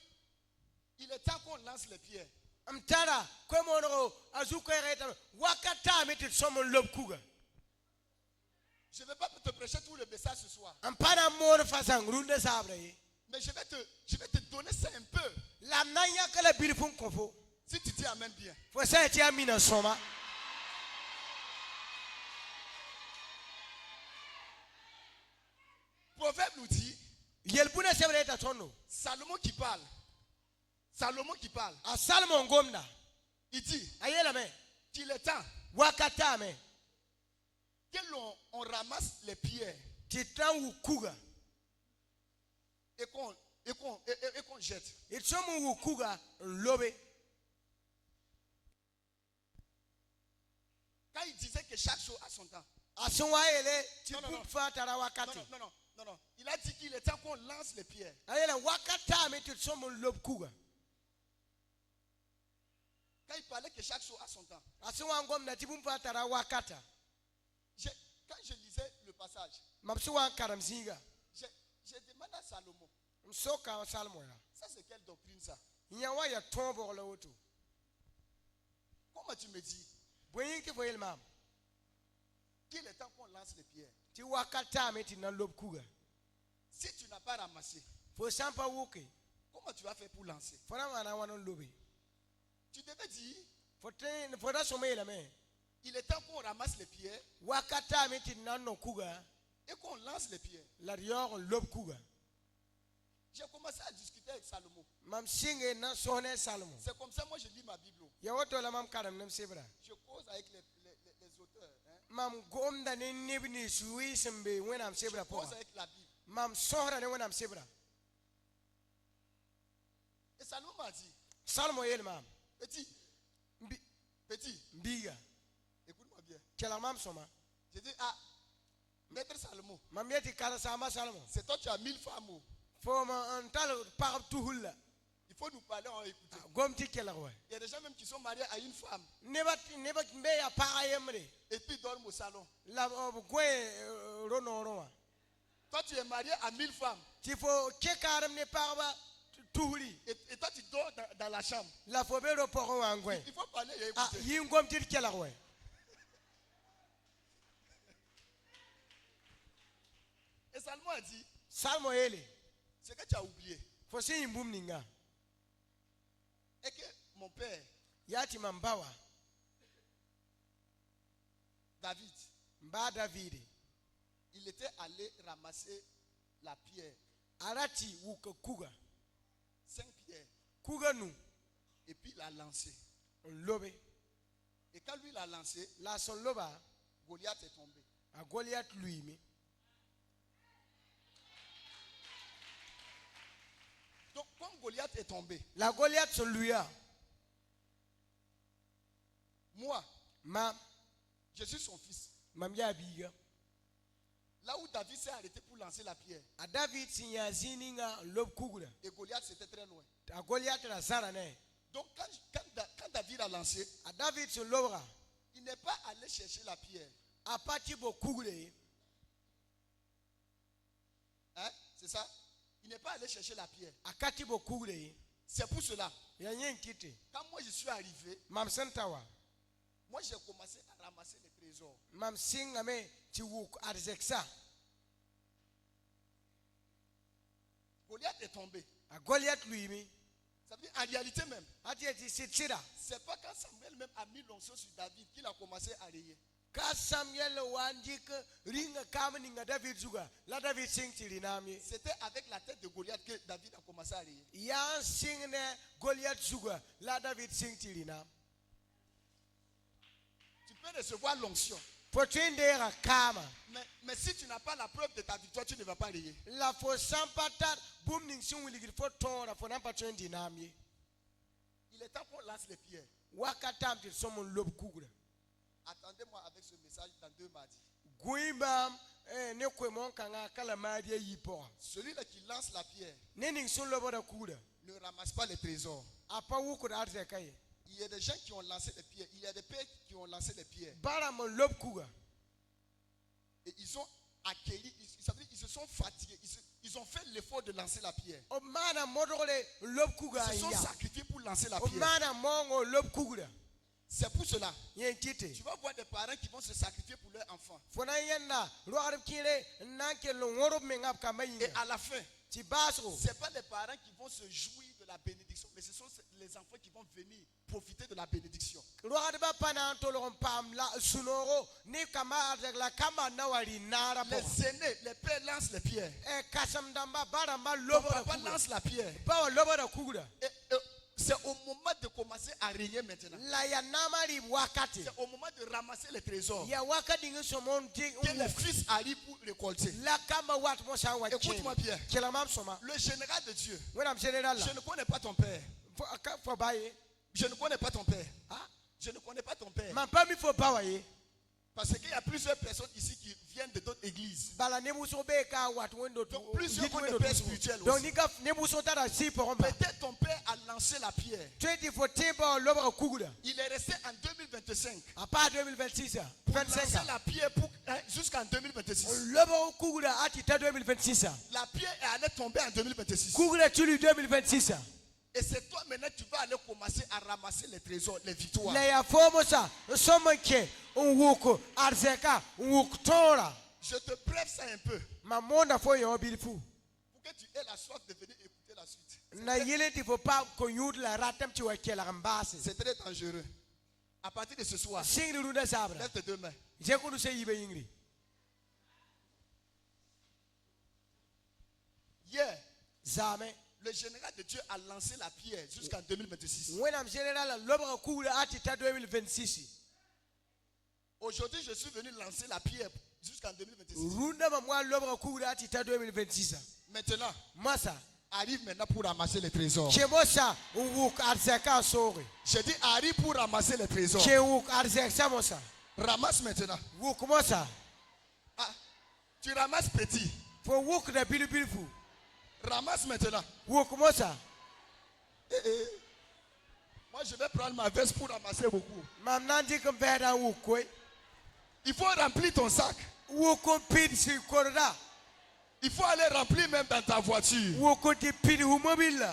Speaker 1: il est temps qu'on lance les pierres.
Speaker 4: Mtara kwa mono azuko ereta wakata meti somo lobkuga.
Speaker 1: Je ne vais pas te prêcher tout le message ce soir,
Speaker 4: Ampara mono fasang runda sabra yi.
Speaker 1: mais je vais te donner ça un peu.
Speaker 4: La nanya kala bilifun kofo.
Speaker 1: Si tu dis amen bien.
Speaker 4: Fo sa ti amina soma.
Speaker 1: Proverbe nous dit,
Speaker 4: Yelbuna sebreta tono.
Speaker 1: Salomon qui parle. Salomon qui parle.
Speaker 4: A Salomon gomna.
Speaker 1: Il dit
Speaker 4: Ayela me.
Speaker 1: qu'il est temps
Speaker 4: Wakata me.
Speaker 1: que on ramasse les pierres
Speaker 4: Titan wukuga.
Speaker 1: et qu'on jette.
Speaker 4: Itsomu wukuga lobe.
Speaker 1: Quand il disait que chaque chose a son temps.
Speaker 4: Asonwa ele ti
Speaker 1: Non, non, non.
Speaker 4: kufa tara wakati.
Speaker 1: Non. Il a dit qu'il est temps qu'on lance les pierres.
Speaker 4: Ayela wakata me ti somo lobkuga.
Speaker 1: Quand il parlait que chaque chose a son temps.
Speaker 4: Asonwa gomna ti bumfa tara wakata.
Speaker 1: Quand je lisais le passage,
Speaker 4: Mapsuwa karamzinga.
Speaker 1: j'ai demandé à Salomon,
Speaker 4: Msoka Salmo ya.
Speaker 1: ça c'est quelle doctrine ça?
Speaker 4: Nyawa ya tombo la oto.
Speaker 1: Comment tu me dis
Speaker 4: Boyin ki foyel mam.
Speaker 1: qu'il est temps qu'on lance les pierres?
Speaker 4: Ti wakata me ti nan lobkuga.
Speaker 1: Si tu n'as pas ramassé,
Speaker 4: Fo sampa wuke.
Speaker 1: comment tu vas faire pour lancer?
Speaker 4: Fona wana wanon lobe.
Speaker 1: Tu devais dire,
Speaker 4: Fona somé la me.
Speaker 1: il est temps qu'on ramasse les pierres
Speaker 4: Wakata me ti nan no kuga.
Speaker 1: et qu'on lance les pierres.
Speaker 4: La rior lobkuga.
Speaker 1: J'ai commencé à discuter avec Salomon.
Speaker 4: Mam singe na sone Salmo.
Speaker 1: C'est comme ça, moi je lis ma Bible.
Speaker 4: Ya wato la mam karam nem sebra.
Speaker 1: Je cause avec les auteurs. Hein.
Speaker 4: Mam gomda ne nebni suwi sembe wenam
Speaker 1: Je
Speaker 4: sebra po.
Speaker 1: cause avec la Bible.
Speaker 4: Mam sohra ne wenam sebra.
Speaker 1: Et Salomon m'a dit,
Speaker 4: Salmo yel mam.
Speaker 1: petit, petit,
Speaker 4: Biga.
Speaker 1: écoute-moi bien.
Speaker 4: Kela mam soma.
Speaker 1: J'ai dit, ah, Maître Salomon,
Speaker 4: Mamieti kala sama Salomon.
Speaker 1: c'est toi qui as 1000 femmes.
Speaker 4: Faut m'entendre par tout hulla.
Speaker 1: Il faut nous parler en écoutant.
Speaker 4: Gomti kelagwe.
Speaker 1: Il y a des gens même qui sont mariés à une femme
Speaker 4: Nebat mbeya para yemre.
Speaker 1: et puis ils dorment au salon.
Speaker 4: La gwe rono.
Speaker 1: Toi tu es marié à 1000 femmes
Speaker 4: Tifo kekaram ne parba tuhuli.
Speaker 1: et toi tu dors dans la chambre.
Speaker 4: La fobero poro angwe.
Speaker 1: Il faut parler et
Speaker 4: Ah,
Speaker 1: écouter.
Speaker 4: yin gomti kelagwe.
Speaker 1: Et Salomon a dit,
Speaker 4: Salmo ele.
Speaker 1: ce que tu as oublié
Speaker 4: Fo si imbum ninga.
Speaker 1: est que mon père,
Speaker 4: Yati mambawa.
Speaker 1: David,
Speaker 4: Mba David.
Speaker 1: il était allé ramasser la pierre,
Speaker 4: Arati wuka kuga.
Speaker 1: 5 pierres,
Speaker 4: Kuga nu.
Speaker 1: et puis il l'a lancé.
Speaker 4: Lobe.
Speaker 1: Et quand lui l'a lancé,
Speaker 4: La son loba.
Speaker 1: Goliath est tombé.
Speaker 4: A Goliath lui mi.
Speaker 1: Donc comme Goliath est tombé,
Speaker 4: La Goliath son lui a.
Speaker 1: moi,
Speaker 4: Ma
Speaker 1: je suis son fils.
Speaker 4: mamya biga.
Speaker 1: Là où David s'est arrêté pour lancer la pierre,
Speaker 4: A David sinya zininga lob kuga.
Speaker 1: et Goliath c'était très loin.
Speaker 4: A Goliath la zara ne.
Speaker 1: Donc quand David a lancé,
Speaker 4: A David son lobra.
Speaker 1: il n'est pas allé chercher la pierre.
Speaker 4: A pati bo kugule.
Speaker 1: Hein? C'est ça? Il n'est pas allé chercher la pierre.
Speaker 4: A kati bo kugule.
Speaker 1: C'est pour cela.
Speaker 4: Ya nyen kiti.
Speaker 1: Quand moi je suis arrivé,
Speaker 4: Mam sentawa.
Speaker 1: moi j'ai commencé à ramasser les trésors.
Speaker 4: Mam singa me ti wuk arzeksa.
Speaker 1: Goliath est tombé.
Speaker 4: A Goliath lui mi.
Speaker 1: Ça veut dire en réalité même,
Speaker 4: Ati eti sitsira.
Speaker 1: c'est pas quand Samuel même a mis l'onction sur David qu'il a commencé à rayer.
Speaker 4: Ka Samuel wanjik ringa kamaninga David zuga. La David sing tilinami.
Speaker 1: C'était avec la tête de Goliath que David a commencé à rayer.
Speaker 4: Yan singne Goliath zuga. La David sing tilinam.
Speaker 1: Tu peux recevoir l'onction.
Speaker 4: Potwindera kama.
Speaker 1: Mais si tu n'as pas la preuve de ta victoire, tu ne vas pas rayer.
Speaker 4: La fo sampatat boom ning sing wiligir fo tora fo nampa twendi namye.
Speaker 1: Il est temps qu'on lance les pierres.
Speaker 4: Wakatam til somon lob kugura.
Speaker 1: Attendez-moi avec ce message dans 2 mardis.
Speaker 4: Guibam ne kwemon kanga kala madia yipo.
Speaker 1: Celui-là qui lance la pierre
Speaker 4: Nening sun loboda kugura.
Speaker 1: ne ramasse pas les trésors.
Speaker 4: Apa wukur arzekaye.
Speaker 1: Il y a des gens qui ont lancé des pierres. Il y a des pères qui ont lancé des pierres.
Speaker 4: Baramon lob kuga.
Speaker 1: Et ils ont accueilli, ça veut dire, ils se sont fatigués. Ils ont fait l'effort de lancer la pierre.
Speaker 4: O mana modole lob kuga
Speaker 1: Ils se sont
Speaker 4: ya.
Speaker 1: sacrifiés pour lancer la
Speaker 4: O
Speaker 1: pierre.
Speaker 4: mana mongo lob kugura.
Speaker 1: C'est pour cela.
Speaker 4: Yen kite.
Speaker 1: Tu vas voir des parents qui vont se sacrifier pour leurs enfants.
Speaker 4: Fona yenna roarab kire nanke lo ngorob mengap
Speaker 1: Et
Speaker 4: kamayinga.
Speaker 1: à la fin,
Speaker 4: Ti basro.
Speaker 1: ce n'est pas les parents qui vont se jouir de la bénédiction, mais ce sont les enfants qui vont venir profiter de la bénédiction.
Speaker 4: Roarba pana tolon pam la sunoro ni kama arzek la kama nawari nara po.
Speaker 1: Les aînés, les pères lancent les pierres.
Speaker 4: E kasam damba baramba
Speaker 1: Le
Speaker 4: lobo
Speaker 1: papa
Speaker 4: kugura.
Speaker 1: lance la pierre.
Speaker 4: Bawa lobo da kugura.
Speaker 1: Et c'est au moment de commencer à régner maintenant.
Speaker 4: La ya namari wakati.
Speaker 1: C'est au moment de ramasser les trésors
Speaker 4: Ya wakati ngi somon ting
Speaker 1: que les fils arrivent pour récolter.
Speaker 4: la kama wat mo sa wa
Speaker 1: Écoute-moi bien.
Speaker 4: Kela mam soma.
Speaker 1: Le général de Dieu,
Speaker 4: Wenam général la.
Speaker 1: je ne connais pas ton père.
Speaker 4: Fo baye.
Speaker 1: Je ne connais pas ton père.
Speaker 4: Ah,
Speaker 1: Je ne connais pas ton père.
Speaker 4: man pa mi fo bawaye.
Speaker 1: Parce qu'il y a plusieurs personnes ici qui viennent de d'autres églises.
Speaker 4: Bala ne muso be ka wat wendo tu.
Speaker 1: Donc, plusieurs ont des pères spirituels
Speaker 4: Donc
Speaker 1: aussi.
Speaker 4: ni ka ne muso tara si po romba.
Speaker 1: Peut-être ton père a lancé la pierre.
Speaker 4: 2014 ba lobo kugura.
Speaker 1: Il est resté en 2025.
Speaker 4: A part 2026
Speaker 1: Pour lancer
Speaker 4: 25.
Speaker 1: la pierre jusqu'en 2026.
Speaker 4: Lobo kugura ati ta 2026.
Speaker 1: La pierre est allée tomber en 2026.
Speaker 4: Kugura tuli 2026.
Speaker 1: Et c'est toi maintenant tu vas aller commencer à ramasser les trésors, les victoires.
Speaker 4: La ya fomo sa somanke unwuko arzeka unwuktora.
Speaker 1: Je te presse ça un peu
Speaker 4: Mamonda fo yo bilifu.
Speaker 1: pour que tu aies la soif de venir écouter la suite.
Speaker 4: Na yele ti fo pa ko yud la ratam ti wa kela rambase.
Speaker 1: C'est très dangereux. À partir de ce soir,
Speaker 4: Singri runda sabra.
Speaker 1: lève tes 2 mains.
Speaker 4: Je ko se yibe yingri.
Speaker 1: Hier,
Speaker 4: Zame.
Speaker 1: le général de Dieu a lancé la pierre jusqu'en 2026.
Speaker 4: Wenam général lobo kugura ati ta 2026.
Speaker 1: Aujourd'hui, je suis venu lancer la pierre jusqu'en 2026.
Speaker 4: Runda mamwa lobo kugura ati ta 2026.
Speaker 1: Maintenant,
Speaker 4: Masa.
Speaker 1: arrive maintenant pour ramasser les trésors.
Speaker 4: Chemosa unwuk arzeka sori.
Speaker 1: Je dis arrive pour ramasser les trésors.
Speaker 4: Chewuk arzeka mosa.
Speaker 1: Ramasse maintenant.
Speaker 4: Wuk mosa.
Speaker 1: Ah, Tu ramasses petit.
Speaker 4: Faut walk the beautiful.
Speaker 1: Ramasse maintenant.
Speaker 4: Walk mosa.
Speaker 1: Moi, je vais prendre ma veste pour ramasser beaucoup.
Speaker 4: Mamnandi comme verra walk.
Speaker 1: Il faut remplir ton sac.
Speaker 4: Walk pin si corda.
Speaker 1: Il faut aller remplir même dans ta voiture.
Speaker 4: Walk the pin mobile.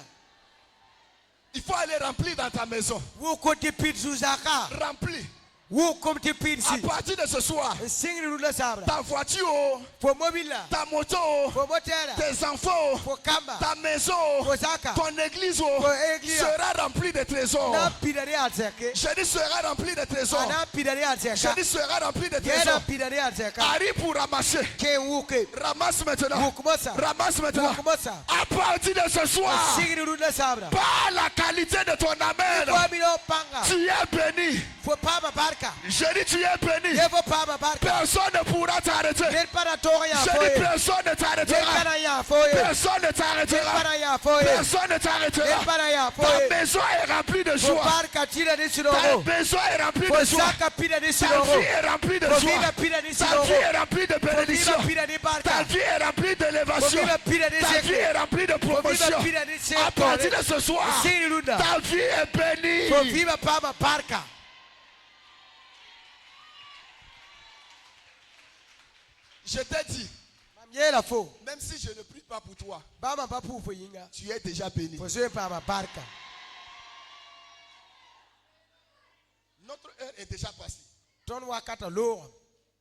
Speaker 1: Il faut aller remplir dans ta maison.
Speaker 4: Walk the pin suzaka.
Speaker 1: Remplis.
Speaker 4: Walk the pin
Speaker 1: À
Speaker 4: si.
Speaker 1: partir de ce soir,
Speaker 4: Sing the sabra.
Speaker 1: ta voiture,
Speaker 4: For mobile.
Speaker 1: ta moto,
Speaker 4: For motera.
Speaker 1: tes enfants,
Speaker 4: For kamba.
Speaker 1: ta maison,
Speaker 4: For zaka.
Speaker 1: ton église sera remplie de trésors.
Speaker 4: Na pidari atzeke.
Speaker 1: Je dis sera remplie de trésors.
Speaker 4: Ana pidari
Speaker 1: Je
Speaker 4: atzeka.
Speaker 1: dis sera remplie de
Speaker 4: Yena
Speaker 1: trésors.
Speaker 4: pidari atzeka.
Speaker 1: Arrive pour ramasser.
Speaker 4: Ke wuke.
Speaker 1: Ramasse maintenant.
Speaker 4: Walk mosa.
Speaker 1: Ramasse maintenant.
Speaker 4: Walk mosa.
Speaker 1: À partir de ce soir,
Speaker 4: Sing the sabra.
Speaker 1: par la qualité de ton amen,
Speaker 4: Fabilo panga.
Speaker 1: tu es béni.
Speaker 4: Faut pas ma barca.
Speaker 1: Je dis tu es béni.
Speaker 4: Faut pas ma barca.
Speaker 1: Personne ne pourra t'arrêter.
Speaker 4: Nel paratoria
Speaker 1: Je dis
Speaker 4: foye.
Speaker 1: personne ne
Speaker 4: Nel
Speaker 1: t'arrêtera.
Speaker 4: paraya foye.
Speaker 1: Personne ne
Speaker 4: Nel
Speaker 1: t'arrêtera.
Speaker 4: paraya foye.
Speaker 1: Personne ne
Speaker 4: Nel
Speaker 1: t'arrêtera.
Speaker 4: paraya
Speaker 1: Ta
Speaker 4: foye.
Speaker 1: maison est remplie de
Speaker 4: Faut
Speaker 1: joie.
Speaker 4: barca tira de
Speaker 1: Ta
Speaker 4: sinoro.
Speaker 1: maison est remplie de
Speaker 4: Faut
Speaker 1: joie.
Speaker 4: saka pira de
Speaker 1: Ta
Speaker 4: sinoro.
Speaker 1: vie est remplie de
Speaker 4: Faut
Speaker 1: joie.
Speaker 4: viva pira de
Speaker 1: Ta
Speaker 4: sinoro.
Speaker 1: vie est remplie de
Speaker 4: Faut
Speaker 1: bénédiction.
Speaker 4: viva pira de
Speaker 1: Ta
Speaker 4: barca.
Speaker 1: vie est remplie
Speaker 4: Faut
Speaker 1: d'élévation.
Speaker 4: viva pira de
Speaker 1: Ta vie est
Speaker 4: zeke.
Speaker 1: remplie de
Speaker 4: Faut viva
Speaker 1: promotion.
Speaker 4: pira de
Speaker 1: À partir de
Speaker 4: zeke.
Speaker 1: ce soir,
Speaker 4: Sing ruda.
Speaker 1: ta vie est
Speaker 4: Faut
Speaker 1: bénie.
Speaker 4: viva pa ma barca.
Speaker 1: Je t'ai dit,
Speaker 4: Mamyela fo.
Speaker 1: même si je ne prie pas pour toi,
Speaker 4: Ba ma ba pu fo yinga.
Speaker 1: tu es déjà béni.
Speaker 4: Faut se pa ma barca.
Speaker 1: Notre heure est déjà passée.
Speaker 4: Ton wakata lo.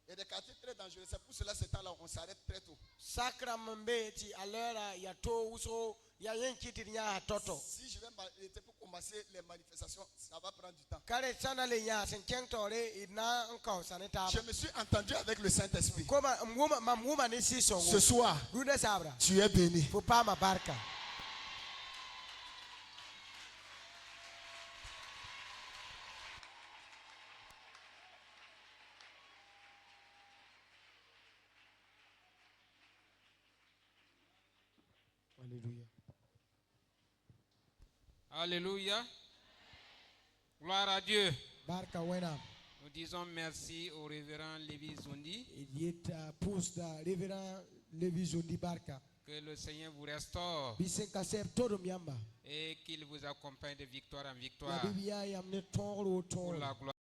Speaker 1: Il y a des quartiers très dangereux. C'est pour cela que ce temps-là, on s'arrête très tôt.
Speaker 4: Sakra mbeti alera ya to uso ya yenkiti nya toto.
Speaker 1: Si je vais m'arrêter pour commencer les manifestations, ça va prendre du temps.
Speaker 4: Kare sana le nya senkeng tore ina nko saneta.
Speaker 1: Je me suis entendu avec le Saint-Esprit.
Speaker 4: Koma muma ni si songo.
Speaker 1: Ce soir,
Speaker 4: Ruda sabra.
Speaker 1: tu es béni.
Speaker 4: Faut pas ma barca. Alléluia.
Speaker 5: Alléluia. Gloire à Dieu.
Speaker 4: Barca wena.
Speaker 5: Nous disons merci au révérend Lévi Zondi.
Speaker 4: Idieta pousse da révérend Lévi Zondi barca.
Speaker 5: Que le Seigneur vous restaure
Speaker 4: Bisenka ser todo miamba.
Speaker 5: et qu'il vous accompagne de victoire en
Speaker 4: La
Speaker 5: victoire
Speaker 4: Biblia yamne toro
Speaker 5: pour
Speaker 4: toro.
Speaker 5: la gloire.